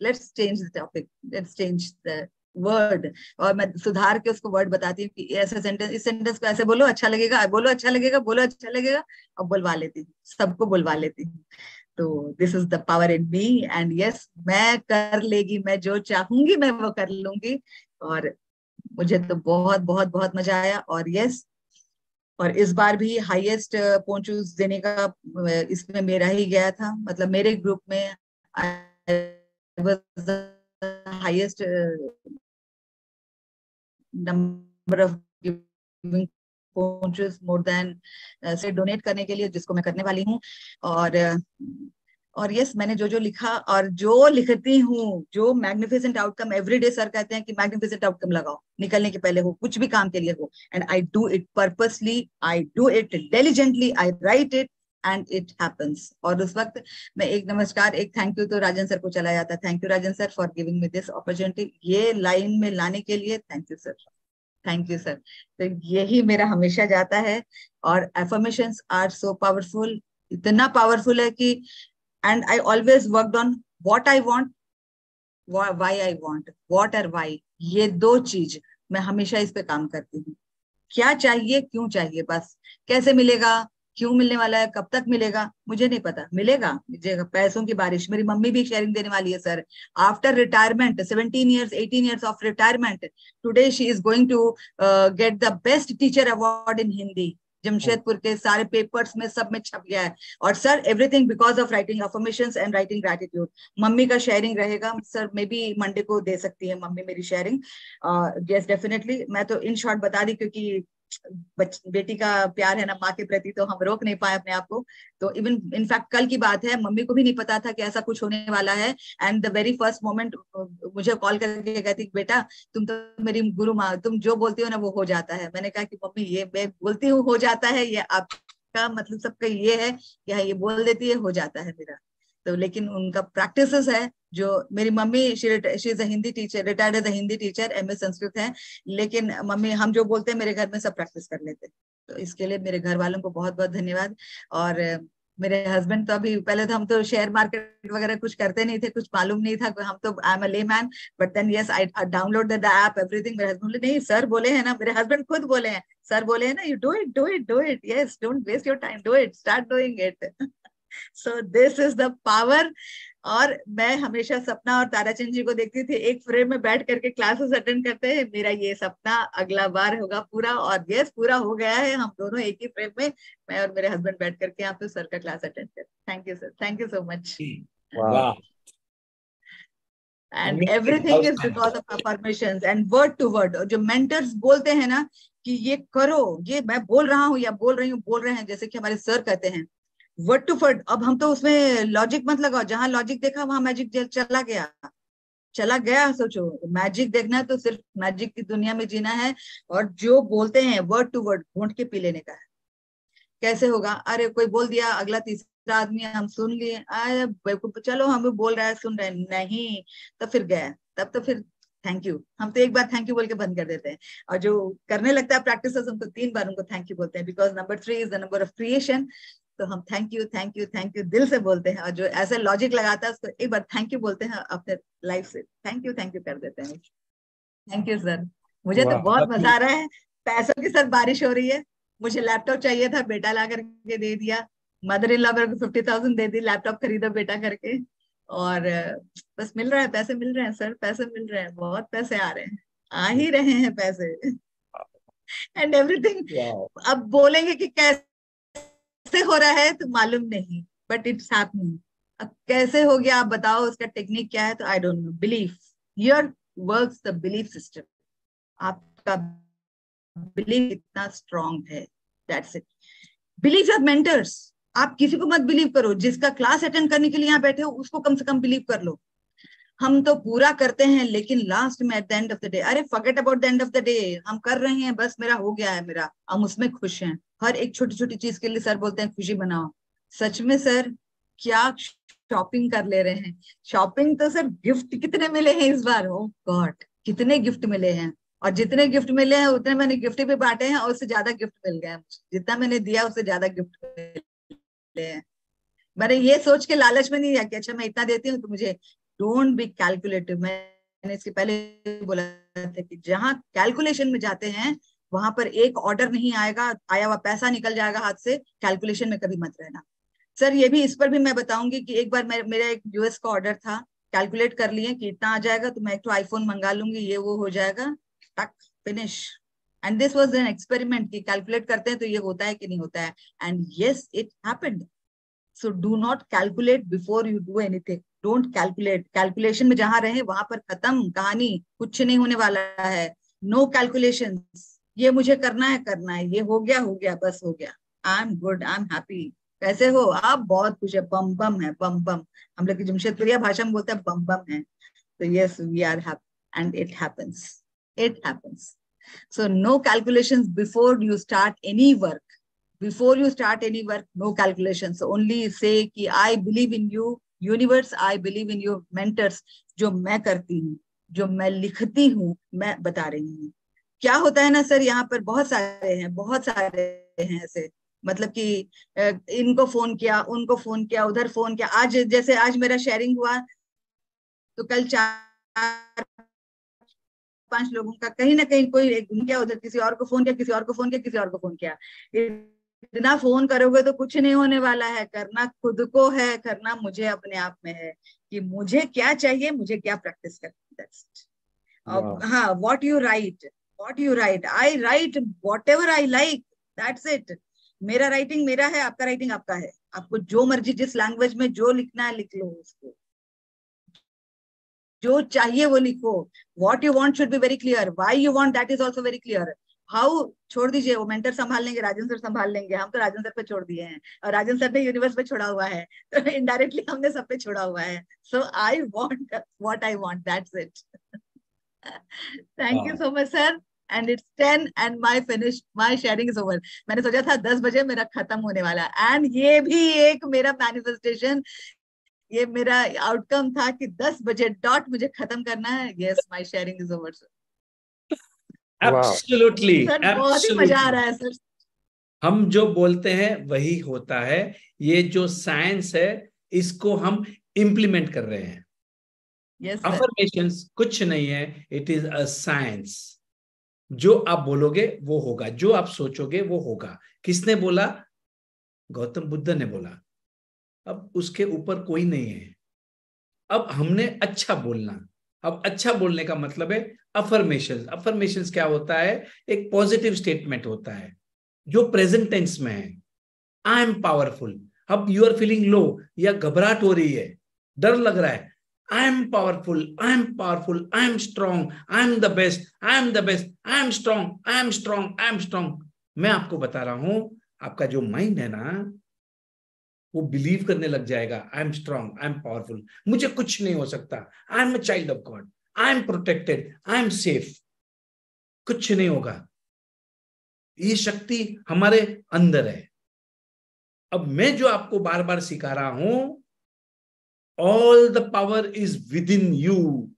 let's change the topic, let's change the word। और मैं सुधार के उसको वर्ड बताती हूँ कि ऐसा सेंटेंस, इस सेंटेंस को ऐसे बोलो अच्छा लगेगा, बोलो अच्छा लगेगा, बोलो अच्छा लगेगा, और बुलवा लेती हूँ, सबको बुलवा लेती हूँ। तो this is the power in me, and yes, मैं कर लेगी, मैं जो चाहूंगी मैं वो कर लूंगी। और मुझे तो बहुत बहुत बहुत मजा आया। और यस, और इस बार भी हाईएस्ट पोंचूस देने का इसमें मेरा ही गया था, मतलब मेरे ग्रुप में highest number of giving ponchos, more than से डोनेट करने के लिए, जिसको मैं करने वाली हूँ। और यस, मैंने जो जो लिखा और जो लिखती हूँ, जो मैग्निफिसेंट आउटकम, एवरीडे सर कहते हैं कि मैग्निफिसेंट आउटकम लगाओ, निकलने के पहले हो, कुछ भी काम के लिए हो, and I do it purposely, I do it diligently, I right it and it happens. और उस वक्त मैं एक नमस्कार, एक थैंक यू तो राजन सर को चला जाता, thank you Rajan sir for giving me this opportunity, ये लाइन में लाने के लिए thank you sir, thank you sir. तो यही मेरा हमेशा जाता है। और एफर्मेशंस आर सो पावरफुल, इतना पावरफुल है कि, and I always worked on what I want, why I want, what or why, ये दो चीज मैं हमेशा इस पे काम करती हूँ। क्या चाहिए, क्यों चाहिए, बस कैसे मिलेगा, क्यों मिलने वाला है, कब तक मिलेगा, मुझे नहीं पता, मिलेगा, मिलेगा, पैसों की बारिश। मेरी मम्मी भी शेयरिंग देने वाली है sir, after retirement, 17 years 18 years of retirement, today she is going to get the best teacher award in Hindi, Jamshedpur के सारे पेपर्स में सब में छप गया है। और sir everything because of writing affirmations and writing gratitude. Mummy का शेयरिंग रहेगा सर, मे बी मंडे को दे सकती है मम्मी मेरी शेयरिंग, यस डेफिनेटली। मैं तो इन शॉर्ट बता दी क्योंकि बेटी का प्यार है ना माँ के प्रति, तो हम रोक नहीं पाए अपने आप को। तो इवन इनफैक्ट कल की बात है, मम्मी को भी नहीं पता था कि ऐसा कुछ होने वाला है, and the very first moment मुझे कॉल करके कहती बेटा तुम तो मेरी गुरु माँ, तुम जो बोलती हो ना वो हो जाता है। मैंने कहा कि मम्मी ये मैं बोलती हूँ हो जाता है, ये आपका मतलब सबका ये है कि हाँ ये बोल देती है हो जाता है मेरा। तो लेकिन उनका प्रैक्टिसेस है, जो मेरी mummy she is a Hindi teacher, retired as a Hindi teacher, MA Sanskrit है, लेकिन मम्मी हम जो बोलते हैं मेरे घर में सब प्रैक्टिस कर लेते हैं। तो इसके लिए मेरे घर वालों को बहुत बहुत धन्यवाद। और मेरे हस्बैंड तो अभी, पहले तो हम तो शेयर मार्केट वगैरह कुछ करते नहीं थे, कुछ मालूम नहीं था, हम तो I am a layman, but then yes I download the app everything. मेरे हस्बैंड नहीं सर बोले हैं ना, मेरे हस्बैंड खुद बोले हैं, सर बोले हैं ना, you do it do it do it, yes don't waste your time, do it, start doing it. So this is the power. और मैं हमेशा सपना और ताराचंद जी को देखती थी एक फ्रेम में बैठ करके क्लासेस अटेंड करते हैं। मेरा ये सपना अगला बार होगा पूरा, और यस पूरा हो गया है। हम दोनों एक ही फ्रेम में, मैं और मेरे हस्बैंड बैठ करके यहाँ पे सर का क्लास अटेंड करते। Thank you sir, thank you so much. वाह, and everything is because of affirmations and word to word. जो मेंटर्स बोलते हैं ना कि ये करो, ये मैं बोल रहा हूँ या बोल रही हूँ, बोल रहे हैं, जैसे कि हमारे सर कहते हैं वर्ड टू वर्ड। अब हम तो उसमें लॉजिक मत लगाओ, जहां लॉजिक देखा वहां मैजिक चला गया, चला गया। सोचो मैजिक देखना है तो सिर्फ मैजिक की दुनिया में जीना है, और जो बोलते हैं वर्ड टू वर्ड घोंट के पी लेने का है। कैसे होगा, अरे कोई बोल दिया, अगला तीसरा आदमी हम सुन लिए, अरे चलो हम भी बोल रहा है सुन रहे हैं, नहीं तो फिर गया, तब तो फिर थैंक यू, हम तो एक बार थैंक यू बोल के बंद कर देते हैं। और जो करने लगता है प्रैक्टिस हमको 3 बार उनको थैंक यू बोलते हैं, because number 3 is the number of creation. तो हम thank you thank you thank you दिल से बोलते हैं, और जो ऐसे लॉजिक लगाता है उसको एक बार थैंक यू बोलते हैं, अपने लाइफ से थैंक यू कर देते हैं। थैंक यू सर, मुझे तो बहुत मजा आ रहा है। पैसों की सर बारिश हो रही है। मुझे लैपटॉप चाहिए था, बेटा ला करके दे दिया। मदर इन लॉ मेरे को 50,000 दे दी, लैपटॉप खरीदो बेटा करके। और बस मिल रहा है, पैसे मिल रहे हैं सर, पैसे मिल रहे हैं, बहुत पैसे आ रहे हैं, आ ही रहे हैं पैसे। एंड एवरीथिंग अब बोलेंगे कि कैसे हो रहा है तो मालूम नहीं, बट इट्स हैपनिंग। अब कैसे हो गया आप बताओ, उसका टेक्निक क्या है, तो I don't know. Belief, here works the belief system. आपका बिलीफ इतना स्ट्रॉन्ग है, that's it. Believe your mentors, आप किसी को मत बिलीव करो, जिसका क्लास अटेंड करने के लिए यहाँ बैठे हो उसको कम से कम बिलीव कर लो। हम तो पूरा करते हैं लेकिन लास्ट में at the end of the day, अरे forget about the end of the day, हम कर रहे हैं बस, मेरा हो गया है, मेरा हम उसमें खुश हैं। हर एक छोटी छोटी चीज के लिए सर बोलते हैं खुशी बनाओ। सच में सर क्या शॉपिंग कर ले रहे हैं, शॉपिंग तो सर गिफ्ट कितने मिले हैं इस बार, ओ गॉड कितने गिफ्ट मिले हैं, और जितने गिफ्ट मिले हैं उतने मैंने गिफ्ट भी बांटे हैं और उससे ज्यादा गिफ्ट मिल गए हैं, जितना मैंने दिया उससे ज्यादा गिफ्ट मिले हैं। मैंने ये सोच के लालच में नहीं दिया कि अच्छा मैं इतना देती हूँ तो मुझे, डोंट बी कैलकुलेटिव। मैंने इसके पहले बोला था कि जहां कैलकुलेशन में जाते हैं वहां पर एक ऑर्डर नहीं आएगा, आया हुआ पैसा निकल जाएगा हाथ से, कैलकुलेशन में कभी मत रहना। सर ये भी, इस पर भी मैं बताऊंगी कि एक बार मेरा एक यूएस का ऑर्डर था, कैलकुलेट कर लिए कि इतना आ जाएगा तो मैं एक तो आईफोन मंगा लूंगी, ये वो हो जाएगा, टक finish. And this was an experiment कि कैलकुलेट करते हैं तो ये होता है कि नहीं होता है, and yes it happened. So do not calculate before you do anything, don't calculate. Calculation में जहां रहे वहां पर खत्म कहानी, कुछ नहीं होने वाला है। नो कैलकुलेशन, ये मुझे करना है, ये हो गया बस हो गया, I am good, I am happy. कैसे हो आप? बहुत कुछ है, बम बम है, बम बम। हम लोग की जमशेदपुरिया भाषा में बोलते हैं बम बम है। तो yes we are happy and it happens, it happens. So no calculations before you start any work, before you start any work, no calculations, only say कि I believe in you universe, I believe in your mentors। जो मैं करती हूँ, जो मैं लिखती हूँ, मैं बता रही हूँ। क्या होता है ना सर, यहाँ पर बहुत सारे हैं ऐसे, मतलब कि इनको फोन किया, उनको फोन किया, उधर फोन किया। आज जैसे आज मेरा शेयरिंग हुआ तो कल 4-5 लोगों का कहीं ना कहीं कोई एक किया, उधर किसी और को फोन किया, किसी और को फोन किया, किसी और को फोन किया। इतना फोन करोगे तो कुछ नहीं होने वाला है। करना खुद को है, करना मुझे अपने आप में है कि मुझे क्या चाहिए, मुझे क्या प्रैक्टिस करनी है। हाँ, what you right, I right what ever I like, that's it. मेरा राइटिंग मेरा है, आपका राइटिंग आपका है। आपको जो मर्जी जिस लैंग्वेज में जो लिखना है लिख लो, उसको जो चाहिए वो लिखो। What you want should be very clear, why you want that is also very clear. How छोड़ दीजिए, वो मेंटर संभाल लेंगे, राजन सर संभाल लेंगे, हम तो राजन सर पे छोड़ दिए हैं और राजन सर ने यूनिवर्स पे छोड़ा हुआ है, तो इनडायरेक्टली हमने सब पे छोड़ा हुआ है। So I want what I want, that's it. Thank you so much sir, and it's 10 and my sharing is over. मैंने सोचा था 10 बजे मेरा खत्म होने वाला, एंड ये भी एक मेरा मैनिफेस्टेशन, ये मेरा आउटकम था कि 10 बजे डॉट मुझे खत्म करना है। Yes, my sharing is over sir. Absolutely, sir बहुत ही मजा आ रहा है सर। हम जो बोलते हैं वही होता है। ये जो साइंस है इसको हम इम्प्लीमेंट कर रहे हैं। yes, अफर्मेशंस कुछ नहीं है, इट इज अ साइंस। जो आप बोलोगे वो होगा, जो आप सोचोगे वो होगा। किसने बोला? गौतम बुद्ध ने बोला। अब उसके ऊपर कोई नहीं है। अब हमने अच्छा बोलना, अब अच्छा बोलने का मतलब है अफर्मेशंस। अफर्मेशंस क्या होता है? एक पॉजिटिव स्टेटमेंट होता है जो प्रेजेंट टेंस में है। I M powerful. अब यू आर फीलिंग लो या घबराहट हो रही है, डर लग रहा है, I M powerful, I am powerful, I am strong, I am the best, I am the best, I am strong, I am strong, I am strong. मैं आपको बता रहा हूं, आपका जो माइंड है ना वो बिलीव करने लग जाएगा, I am strong, I am powerful, मुझे कुछ नहीं हो सकता, आई am a child of God, I am protected, I am safe, कुछ नहीं होगा। ये शक्ति हमारे अंदर है। अब मैं जो आपको बार बार सिखा रहा हूं, all the power is with in you.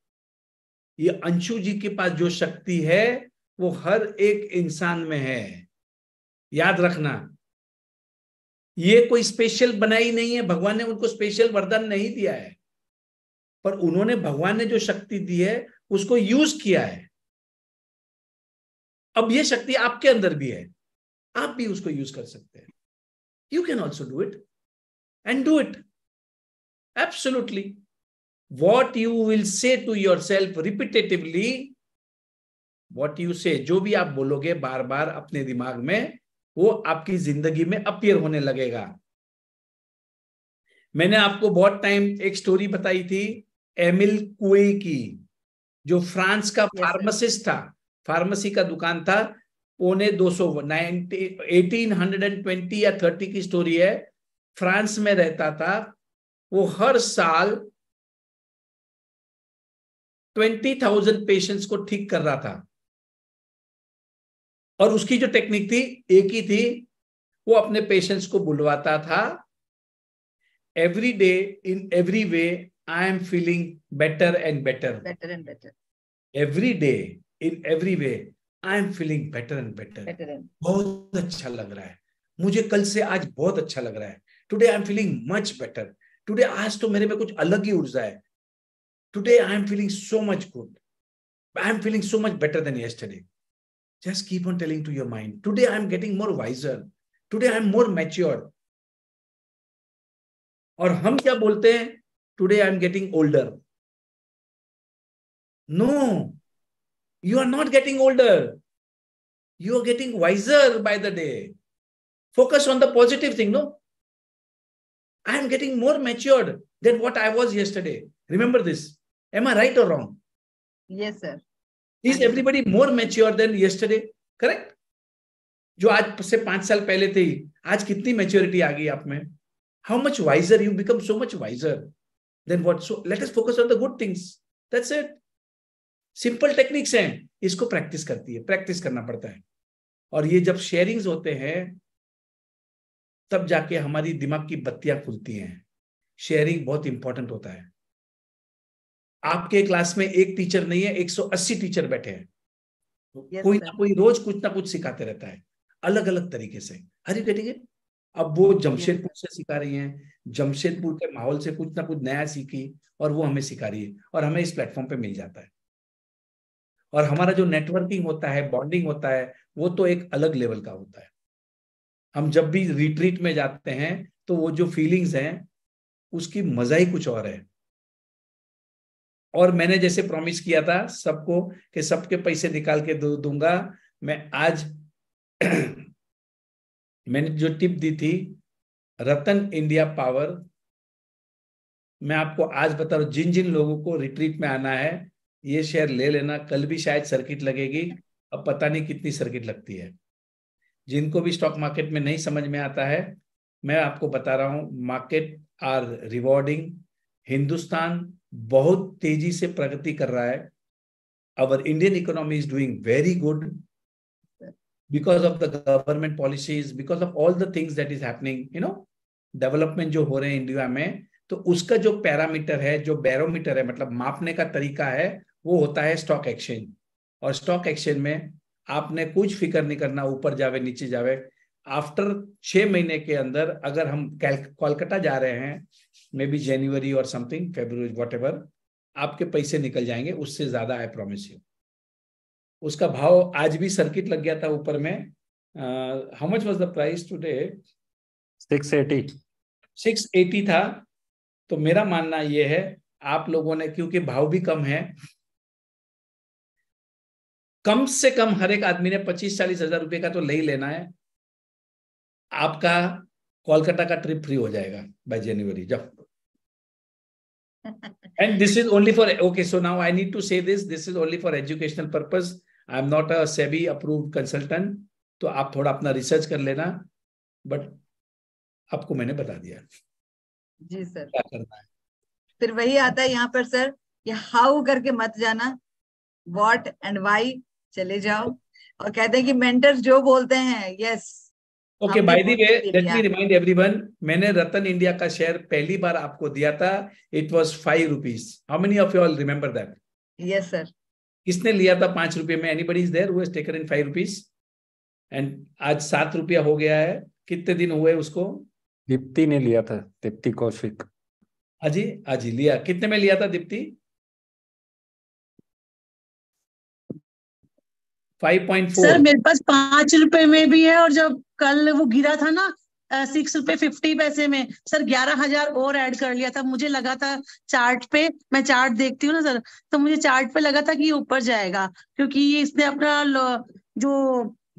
ये अंशु जी के पास जो शक्ति है वो हर एक इंसान में है। याद रखना, ये कोई स्पेशल बनाई नहीं है, भगवान ने उनको स्पेशल वरदान नहीं दिया है, पर उन्होंने, भगवान ने जो शक्ति दी है उसको यूज किया है। अब ये शक्ति आपके अंदर भी है, आप भी उसको यूज कर सकते हैं। You can also do it and do it absolutely. What you will say to yourself repetitively, what you say, जो भी आप बोलोगे बार बार अपने दिमाग में, वो आपकी जिंदगी में अपीयर होने लगेगा। मैंने आपको बहुत टाइम एक स्टोरी बताई थी एमिल कुए की, जो फ्रांस का फार्मासिस्ट था, फार्मेसी का दुकान था। 1820 या 30 की स्टोरी है। फ्रांस में रहता था, वो हर साल 20,000 पेशेंट्स को ठीक कर रहा था। और उसकी जो टेक्निक थी एक ही थी, वो अपने पेशेंट्स को बुलवाता था, every day in every way I am feeling better and better, better and better, every day in every way I am feeling better and better, better and बहुत अच्छा लग रहा है मुझे, कल से आज बहुत अच्छा लग रहा है, today I am feeling much better, today आज तो मेरे में कुछ अलग ही ऊर्जा है, today I am feeling so much good, I am feeling so much better than yesterday. Just keep on telling to your mind, today I am getting more wiser, today I am more matured. और हम क्या बोलते हैं, today I am getting older. No, you are not getting older. You are getting wiser by the day. Focus on the positive thing, no? I am getting more matured than what I was yesterday. Remember this. Am I right or wrong? Yes, sir. Is everybody more mature than yesterday? Correct? जो आज से 5 साल पहले थे, आज कितनी maturity आ गई आप में? How much wiser you become, so much wiser than what? So let us focus on the good things. That's it. Simple techniques हैं, इसको प्रैक्टिस करती है, प्रैक्टिस करना पड़ता है। और ये जब शेयरिंग्स होते हैं तब जाके हमारी दिमाग की बत्तियां खुलती हैं। शेयरिंग बहुत इंपॉर्टेंट होता है। आपके क्लास में एक टीचर नहीं है, 180 टीचर बैठे हैं। कोई ना कोई रोज कुछ ना कुछ सिखाते रहता है, अलग अलग तरीके से। Are you getting it? अब वो जमशेदपुर से सिखा रही हैं, जमशेदपुर के माहौल से कुछ ना कुछ नया सीखी और वो हमें सिखा रही है, और हमें इस प्लेटफॉर्म पे मिल जाता है। और हमारा जो नेटवर्किंग होता है, बॉन्डिंग होता है, वो तो एक अलग लेवल का होता है। हम जब भी रिट्रीट में जाते हैं तो वो जो फीलिंग्स हैं उसकी मजा ही कुछ और है। और मैंने जैसे प्रॉमिस किया था सबको कि सबके पैसे निकाल के दूंगा, मैं आज मैंने जो टिप दी थी रतन इंडिया पावर, मैं आपको आज बता रहा हूं, जिन जिन लोगों को रिट्रीट में आना है ये शेयर ले लेना। कल भी शायद सर्किट लगेगी, अब पता नहीं कितनी सर्किट लगती है। जिनको भी स्टॉक मार्केट में नहीं समझ में आता है, मैं आपको बता रहा हूं, मार्केट आर रिवॉर्डिंग। हिंदुस्तान बहुत तेजी से प्रगति कर रहा है। Our Indian economy is doing very good because of the government policies, because of all the things that is happening, you know, development जो हो रहे हैं इंडिया में। तो उसका जो पैरामीटर है, जो बैरोमीटर है, मतलब मापने का तरीका है, वो होता है स्टॉक एक्सचेंज। और स्टॉक एक्सचेंज में आपने कुछ फिक्र नहीं करना, ऊपर जावे नीचे जावे। आफ्टर 6 महीने के अंदर अगर हम कोलकाता जा रहे हैं, मे बी जनवरी और समथिंग, फेब्रुवरी, व्हाटएवर, आपके पैसे निकल जाएंगे, उससे ज्यादा आई प्रॉमिस यू। उसका भाव आज भी सर्किट लग गया था ऊपर में। How much was the price today? 680 था। तो मेरा मानना यह है, आप लोगों ने, क्योंकि भाव भी कम है, कम से कम हर एक आदमी ने 25-40 हजार रुपए का तो ले ही लेना है। आपका कोलकाता का ट्रिप फ्री हो जाएगा बाय जनवरी। जब and this is only for, okay, so now I need to say this is only for educational purpose. I am not a SEBI approved consultant, तो आप थोड़ा अपना रिसर्च कर लेना, बट आपको मैंने बता दिया जी सर। क्या करना है। फिर वही आता है यहाँ पर सर, ये हाउ करके मत जाना, व्हाट एंड व्हाई चले जाओ। और कहते हैं कि मेंटर्स जो बोलते हैं, yes. Okay, by the way let me remind everyone, मैंने रतन इंडिया का शेयर पहली बार आपको दिया था, it was 5 rupees. How many of you all remember that? Yes sir. किसने लिया था 5 रुपए में? Anybody is there who has taken in 5 rupees? And आज 7 रुपया हो गया है। कितने दिन हुए उसको? दीप्ति ने लिया था, दीप्ति कौशिक। अजी लिया। कितने में लिया था दीप्ति? 5.4। सर मेरे पास 5 रुपए में भी है, और जब कल वो गिरा था ना 6 रुपए 50 पैसे में, सर 11,000 और ऐड कर लिया था। मुझे लगा था चार्ट पे, मैं चार्ट देखती हूँ ना सर, तो मुझे चार्ट पे लगा था कि ये ऊपर जाएगा, क्योंकि ये इसने अपना जो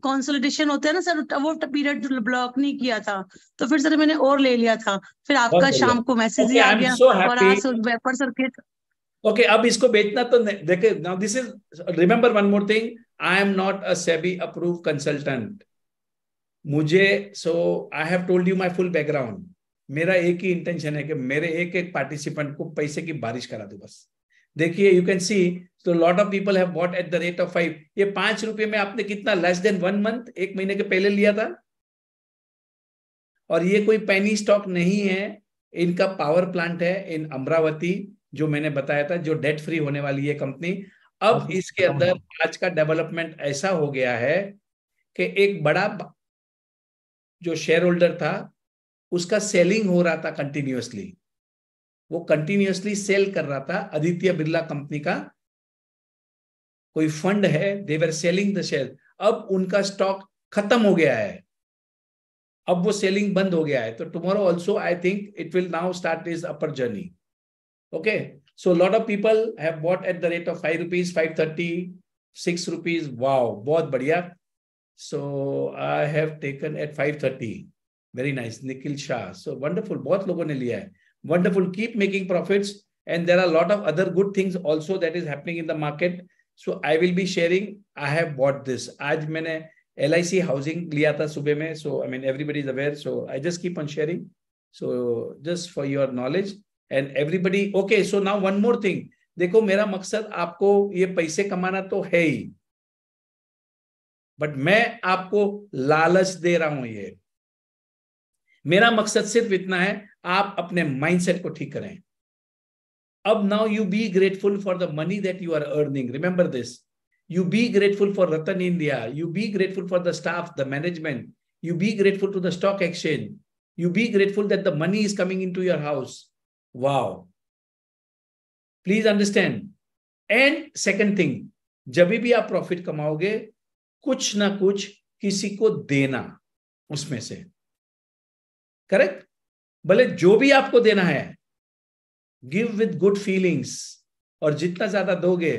कंसोलिडेशन होता है ना सर, वो पीरियड ब्लॉक नहीं किया था। तो फिर सर मैंने और ले लिया था। फिर आपका शाम को मैसेज ही आ गया, और आज वेपर सर्किट। ओके, अब इसको बेचना तो देखिए, now this is, remember one more thing, I am not a SEBI approved consultant. मुझे, so I have told you my full background. मेरा एक ही इंटेंशन है कि मेरे एक एक पार्टिसिपेंट को पैसे की बारिश करा दो बस। देखिए यू कैन सी तो lot of people have bought at the rate of 5। ये 5 रुपए में आपने कितना लेस देन 1 मंथ, 1 महीने के पहले लिया था। और ये कोई पेनी स्टॉक नहीं है, इनका पावर प्लांट है इन अमरावती जो मैंने बताया था, जो डेट फ्री होने वाली है कंपनी। अब इसके अंदर आज का डेवलपमेंट ऐसा हो गया है कि एक बड़ा जो शेयर होल्डर था उसका सेलिंग हो रहा था कंटिन्यूअसली, वो कंटिन्यूअसली सेल कर रहा था। आदित्य बिरला कंपनी का कोई फंड है, दे वर सेलिंग द शेयर। अब उनका स्टॉक खत्म हो गया है, अब वो सेलिंग बंद हो गया है। तो tomorrow also I think it will now start is upper journey. Okay, so lot of people have bought at the rate of 5 rupees, 530, 6 rupees. Wow, बहुत बढ़िया। So I have taken at 530। Very nice, Nikhil Shah. So wonderful, बहुत लोगों ने लिया है। Wonderful, keep making profits and there are lot of other good things also that is happening in the market. So I will be sharing. I have bought this. आज मैंने LIC housing लिया था सुबह में। So I mean everybody is aware, so I just keep on sharing, so just for your knowledge and everybody. Okay, so now one more thing. देखो मेरा मकसद आपको ये पैसे कमाना तो है ही, बट मैं आपको लालच दे रहा हूं। ये मेरा मकसद सिर्फ इतना है, आप अपने माइंडसेट को ठीक करें। अब now you be grateful for the money that you are earning. Remember this, you be grateful for Ratan India, you be grateful for the staff, the management, you be grateful to the stock exchange, you be grateful that the money is coming into your house. Wow, please understand. And second thing, जब भी आप profit कमाओगे कुछ ना कुछ किसी को देना उसमें से, करेक्ट? भले जो भी आपको देना है, गिव विद गुड फीलिंग्स, और जितना ज्यादा दोगे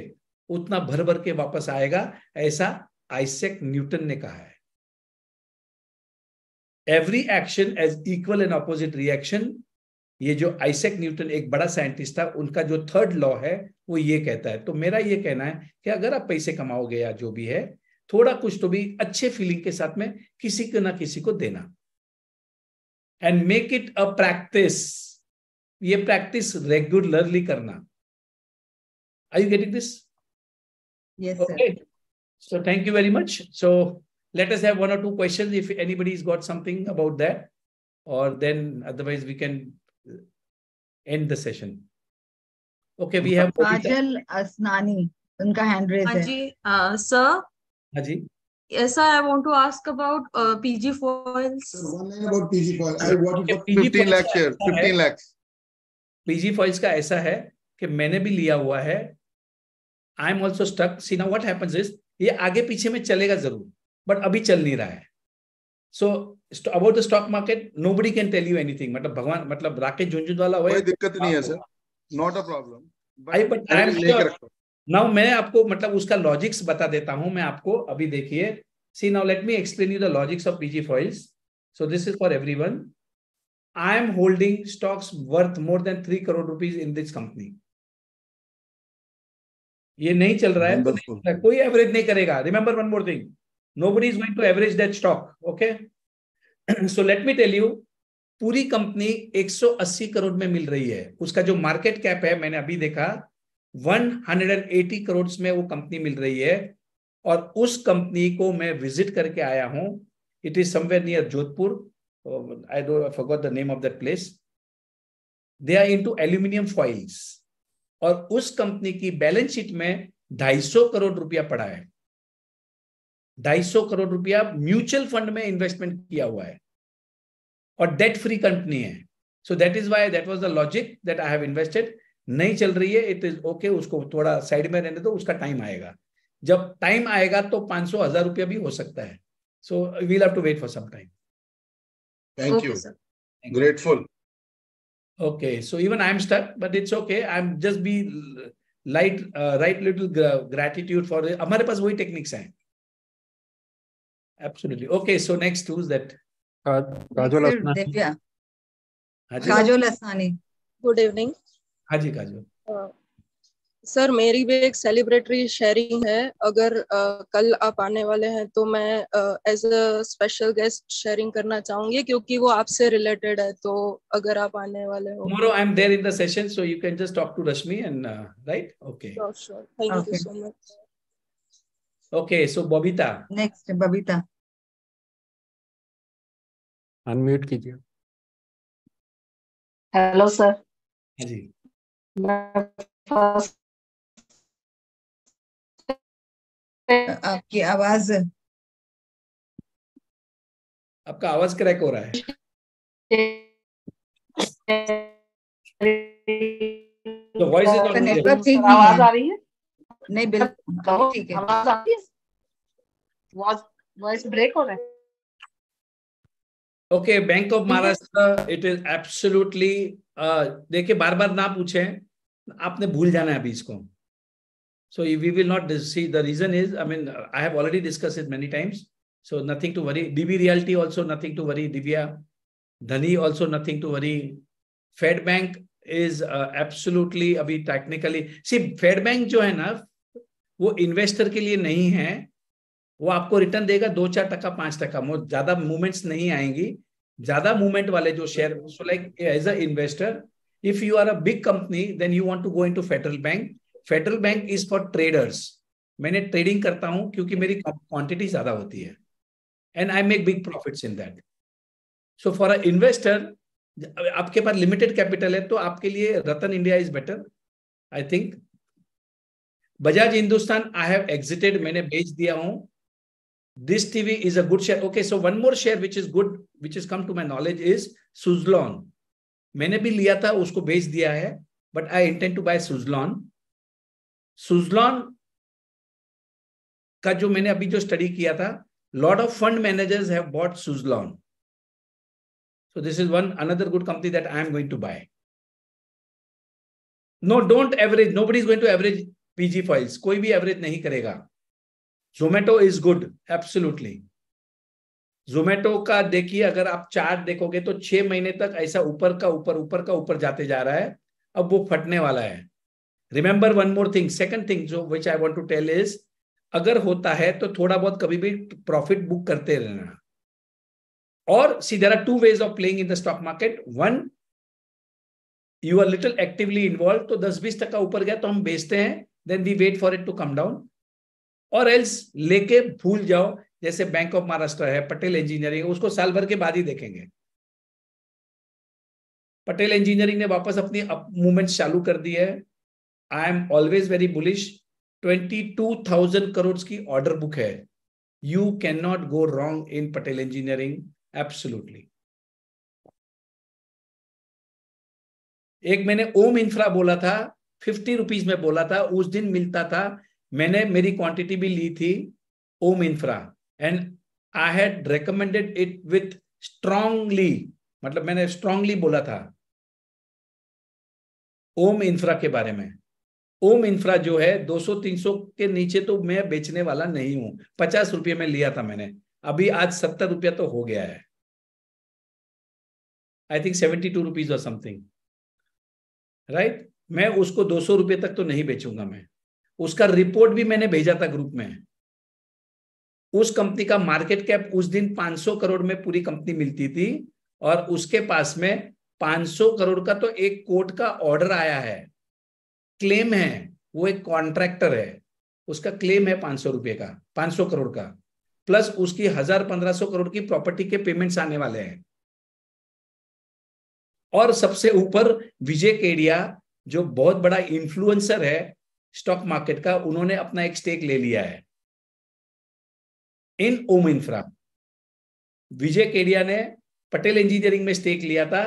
उतना भर भर के वापस आएगा, ऐसा आइजैक न्यूटन ने कहा है। Every action as equal and opposite reaction. ये जो आइजैक न्यूटन एक बड़ा साइंटिस्ट था, उनका जो 3rd लॉ है वो ये कहता है। तो मेरा ये कहना है कि अगर आप पैसे कमाओगे या जो भी है, थोड़ा कुछ तो भी अच्छे फीलिंग के साथ में किसी को ना किसी को देना, and make it a practice. ये प्रैक्टिस रेगुलरली करना। Are you getting this? Yes, Okay. sir. So thank you very much. So let us have 1 or 2 questions if anybody's got something about that, or then otherwise we can end the session. Okay, we have काजल असनानी, उनका hand raise है। जी sir. हाँ जी। Yes, sir, I want to ask about PG foils. One line about PG foil. I want Okay, for PG 15 lakhs foils share. का ऐसा है- 15 lakhs. PG foils का ऐसा है कि मैंने भी लिया हुआ है। I am also stuck. See now what happens is, ये आगे पीछे में चलेगा जरूर, बट अभी चल नहीं रहा है। So about the stock market nobody can tell you anything. मतलब भगवान, मतलब राकेश झुंझुनवाला कोई दिक्कत नहीं है sir, not a problem. But I am sure. Now मैं आपको मतलब उसका लॉजिक्स बता देता हूं मैं आपको। अभी देखिए, see now let me explain you the logics of PG foils. So this is for everyone. I am holding stocks worth more than 3 crore rupees in this company. ये नहीं चल रहा है तो नहीं चल रहा है, कोई एवरेज नहीं करेगा। Remember one more thing, nobody is going to average that stock. Okay, so let me tell you, पूरी कंपनी 180 करोड़ में मिल रही है। उसका जो मार्केट कैप है, मैंने अभी देखा 180 करोड़ में वो कंपनी मिल रही है। और उस कंपनी को मैं विजिट करके आया हूं। It is somewhere near Jodhpur, I forgot the name of that place. They are into aluminium foils, और उस कंपनी की बैलेंस शीट में 250 करोड़ रुपया पड़ा है। 250 करोड़ रुपया म्यूचुअल फंड में इन्वेस्टमेंट किया हुआ है, और डेट फ्री कंपनी है। सो that is why that was the logic that I have invested. नहीं चल रही है, इट इज ओके, उसको थोड़ा साइड में रहने दो, उसका टाइम आएगा। जब टाइम आएगा तो 500-1000 रुपया भी हो सकता है। So we'll have to wait for some time. Thank you, grateful. Okay, so even I'm stuck, but it's okay. I'm just be light, right little gratitude for it. हमारे पास वही techniques हैं. Absolutely. Okay, so next who's that? Kajol Asnani. Divya, हाँ जी, Kajol Asnani. Good evening. हाँ जी Kajol. Sir मेरी भी एक celebratory sharing है। अगर कल आप आने वाले हैं तो मैं as a special guest sharing करना चाहूंगी, क्योंकि वो आपसे रिलेटेड है। तो अगर आप आने वाले हो। Tomorrow I'm there in the session, so you can just talk to Rashmi and right? Okay. Sure. Thank you Okay. so much. Okay, so Bobita. Next Babita, unmute कीजिए। Hello sir. हाँ जी। मैं फर्स्ट आपकी आवाज आपका आवाज क्रैक हो रहा है। The voice is not clear. Network ठीक नहीं आवाज आ है। रही है? नहीं, बिल्कुल ठीक है। आवाज आती है? वॉइस ब्रेक हो रहा है? Okay, Bank of Maharashtra, it is absolutely देखिए बार बार ना पूछें, आपने भूल जाना है अभी इसको. So we will not see. The reason is, I mean, I have already discussed it many times. So nothing to worry. DB Realty also nothing to worry. Divya, Dhani also nothing to worry. Fed Bank is absolutely अभी technically. See, Fed Bank जो है ना, वो investor के लिए नहीं है. वो आपको रिटर्न देगा 2-4%, 5%. ज्यादा मूवमेंट्स नहीं आएंगी. ज्यादा मूवमेंट वाले जो share, so like as a investor, if you are a big company, then you want to go into Federal Bank. Federal Bank is for traders. मैंने ट्रेडिंग करता हूं क्योंकि मेरी क्वांटिटी ज्यादा होती है and I make big profits in that. So for a investor, आपके पास लिमिटेड कैपिटल है तो आपके लिए Ratan India is better, I think. Bajaj Hindustan I have exited, मैंने बेच दिया हूं. This TV is a good share. Okay, so one more share which is good, which has come to my knowledge is Suzlon. मैंने भी लिया था, उसको बेच दिया है, but I intend to buy Suzlon. Suzlon का जो मैंने अभी जो स्टडी किया था, lot of fund managers have bought Suzlon. So this is another good company that I am going to buy. No, don't average. Nobody is going to average PG files. कोई भी average नहीं करेगा. Zomato is good, absolutely. Zomato का देखिए, अगर आप chart देखोगे तो 6 महीने तक ऐसा ऊपर का ऊपर जाते जा रहा है. अब वो फटने वाला है. Remember one more thing, second thing जो which I want to tell is, अगर होता है तो थोड़ा बहुत कभी भी प्रॉफिट बुक करते रहना. और see, there are two ways of playing in the stock market. One, you are little actively involved, तो 10-20% ऊपर गया तो हम बेचते हैं, then we wait for it to come down. और एल्स लेके भूल जाओ, जैसे बैंक ऑफ महाराष्ट्र है, पटेल इंजीनियरिंग, उसको साल भर के बाद ही देखेंगे. पटेल इंजीनियरिंग ने वापस अपनी मूवमेंट चालू कर दी है. I am always very bullish. 22,000 crore की ऑर्डर बुक है. You can not go wrong in Patel engineering, absolutely. एक मैंने ओम इंफ्रा बोला था, 50 रुपीज में बोला था, उस दिन मिलता था. मैंने मेरी क्वांटिटी भी ली थी Om Infra and I had recommended it with strongly, मतलब मैंने स्ट्रांगली बोला था ओम इंफ्रा के बारे में. ओम इंफ्रा जो है 200-300 के नीचे तो मैं बेचने वाला नहीं हूं. 50 रुपये में लिया था मैंने, अभी आज 70 रुपया तो हो गया है. आई थिंक 72 रुपीज और समथिंग, राइट. मैं उसको 200 रुपये तक तो नहीं बेचूंगा. मैं उसका रिपोर्ट भी मैंने भेजा था ग्रुप में. उस कंपनी का मार्केट कैप उस दिन 500 करोड़ में पूरी कंपनी मिलती थी और उसके पास में 500 करोड़ का तो एक कोर्ट का ऑर्डर आया है, क्लेम है. वो एक कॉन्ट्रैक्टर है, उसका क्लेम है 500 रुपए का, 500 करोड़ का, प्लस उसकी 1000-1500 करोड़ की प्रॉपर्टी के पेमेंट्स आने वाले हैं. और सबसे ऊपर विजय केडिया, जो बहुत बड़ा इन्फ्लुएंसर है स्टॉक मार्केट का, उन्होंने अपना एक स्टेक ले लिया है इन ओम इंफ्रा. विजय केडिया ने पटेल इंजीनियरिंग में स्टेक लिया था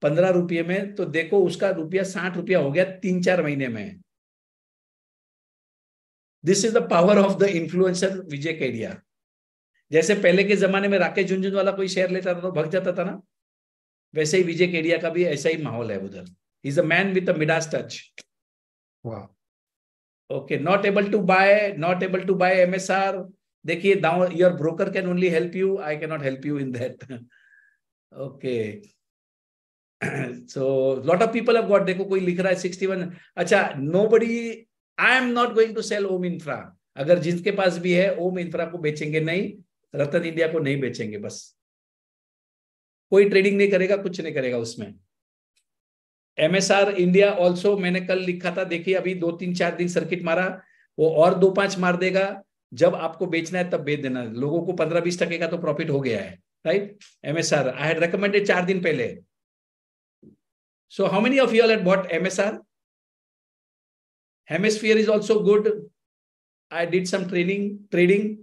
15 रुपये में, तो देखो उसका रुपया 60 रुपया हो गया 3-4 महीने में. This is the power of the influencer Vijay Kedia. जैसे पहले के जमाने में राकेश झुनझुनवाला कोई शेयर लेता था तो भग जाता था ना, वैसे ही विजय केडिया का भी ऐसा ही माहौल है उधर. He is a man with a Midas touch. वाह. Okay, not able to buy MSR. देखिए, now your broker can only help you. I cannot help you in that. Okay. So lot of people have got, देखो कोई लिख रहा है 61. अच्छा, nobody I am not going to sell Om Infra. अगर जिसके पास भी है ओम इंफ्रा को बेचेंगे नहीं, रतन इंडिया को नहीं बेचेंगे, बस कोई ट्रेडिंग नहीं करेगा, कुछ नहीं करेगा उसमें। MSR इंडिया ऑल्सो मैंने कल लिखा था, देखिए अभी 2-3-4 दिन सर्किट मारा, वो और 2-5 मार देगा। जब आपको बेचना है तब बेच देना। लोगों को 15-20% का तो प्रॉफिट हो गया है, right. MSR I had recommended 4 दिन पहले। So how many of you all had bought MSR? Hemisphere is also good, I did some trading.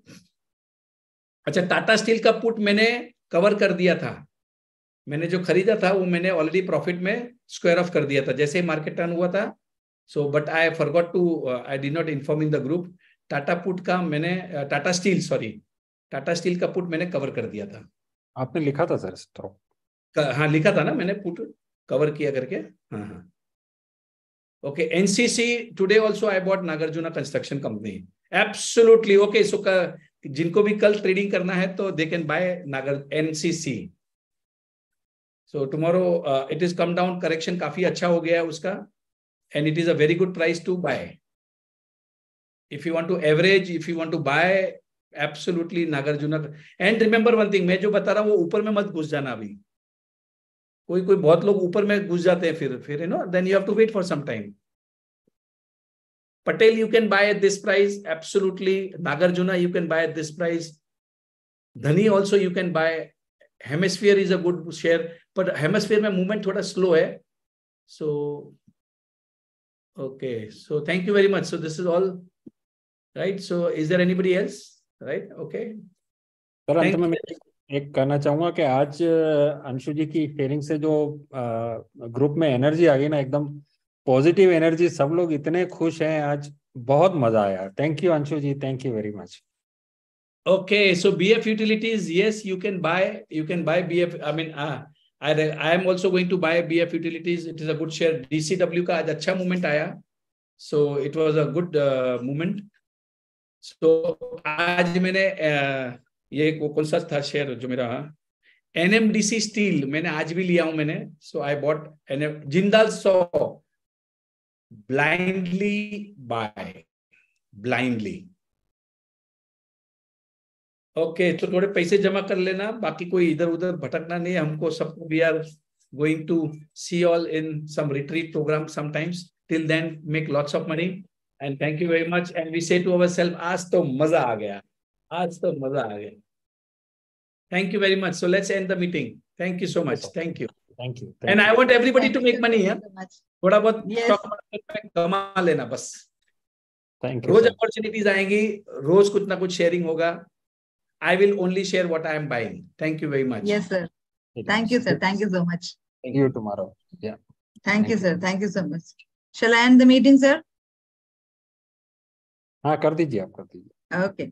अच्छा, टाटा स्टील का पुट मैंने कवर कर दिया था, मैंने जो खरीदा था वो मैंने ऑलरेडी प्रॉफिट में स्क्वायर ऑफ कर दिया था जैसे ही मार्केट टर्न हुआ था। So but I forgot to, I did not inform in the group. Tata put का मैंने टाटा स्टील का पुट मैंने कवर कर दिया था। आपने लिखा था सर स्टॉक? हाँ लिखा था ना मैंने, पुट कवर किया करके। हाँ okay. NCC today also I bought Nagarjuna Construction Company, absolutely okay. So जिनको भी कल ट्रेडिंग करना है तो they can buy NCC। So tomorrow it is come down, correction काफी अच्छा हो गया है उसका, and it is a very good price to buy. If you want to average, if you want to buy, absolutely Nagarjuna. And remember one thing, मैं जो बता रहा हूँ वो ऊपर में मत घुस जाना अभी। कोई बहुत लोग ऊपर में घुस जाते हैं, फिर you know then you have to wait for some time. Patel you can buy at this price, absolutely. Nagarjuna you can buy at this price. Dhani also you can buy. Hemisphere is a good share, but Hemisphere में movement थोड़ा slow है. So okay, so thank you very much. So this is all, right? So is there anybody else? Right? Okay. Sir अंत में मैं एक कहना चाहूंगा कि आज अंशु जी की शेयरिंग से जो ग्रुप में एनर्जी आ गई ना, एकदम पॉजिटिव एनर्जी, सब लोग इतने खुश हैं आज, बहुत मजा आया। Thank you Anshu ji, thank you very much. Okay, so BF Utilities, yes, you can buy BF. I mean, I am also going to buy BF Utilities. It is a good share. DCW का आज अच्छा movement आया, so it was a good movement. So आज मैंने ये कौन सा था शेयर जो मेरा, NMDC स्टील मैंने आज भी लिया हूं मैंने। So I bought Jindal 100 blindly buy, blindly. Okay, तो थोड़े पैसे जमा कर लेना, बाकी कोई इधर उधर भटकना नहीं हमको सबको। We are going to see all in some retreat programme sometimes. Till then make lots of money and thank you very much. And we say to ourself, आज तो मजा आ गया, आज तो मजा आ गया। Thank you very much. So let's end the meeting. Thank you so much. Thank you. And I want everybody to make money. थोड़ा बहुत स्टॉक मार्केट में कमा लेना बस। Thank you. रोज अपॉर्चुनिटीज आएंगी, रोज कुछ ना कुछ शेयरिंग होगा। I will only share what I am buying. Thank you very much. Yes, sir. Thank you, sir. Thank you so much. See you tomorrow. Yeah. Thank you, sir. Thank you so much. Shall I end the meeting, sir? हाँ कर दीजिए, आप कर दीजिए। Okay.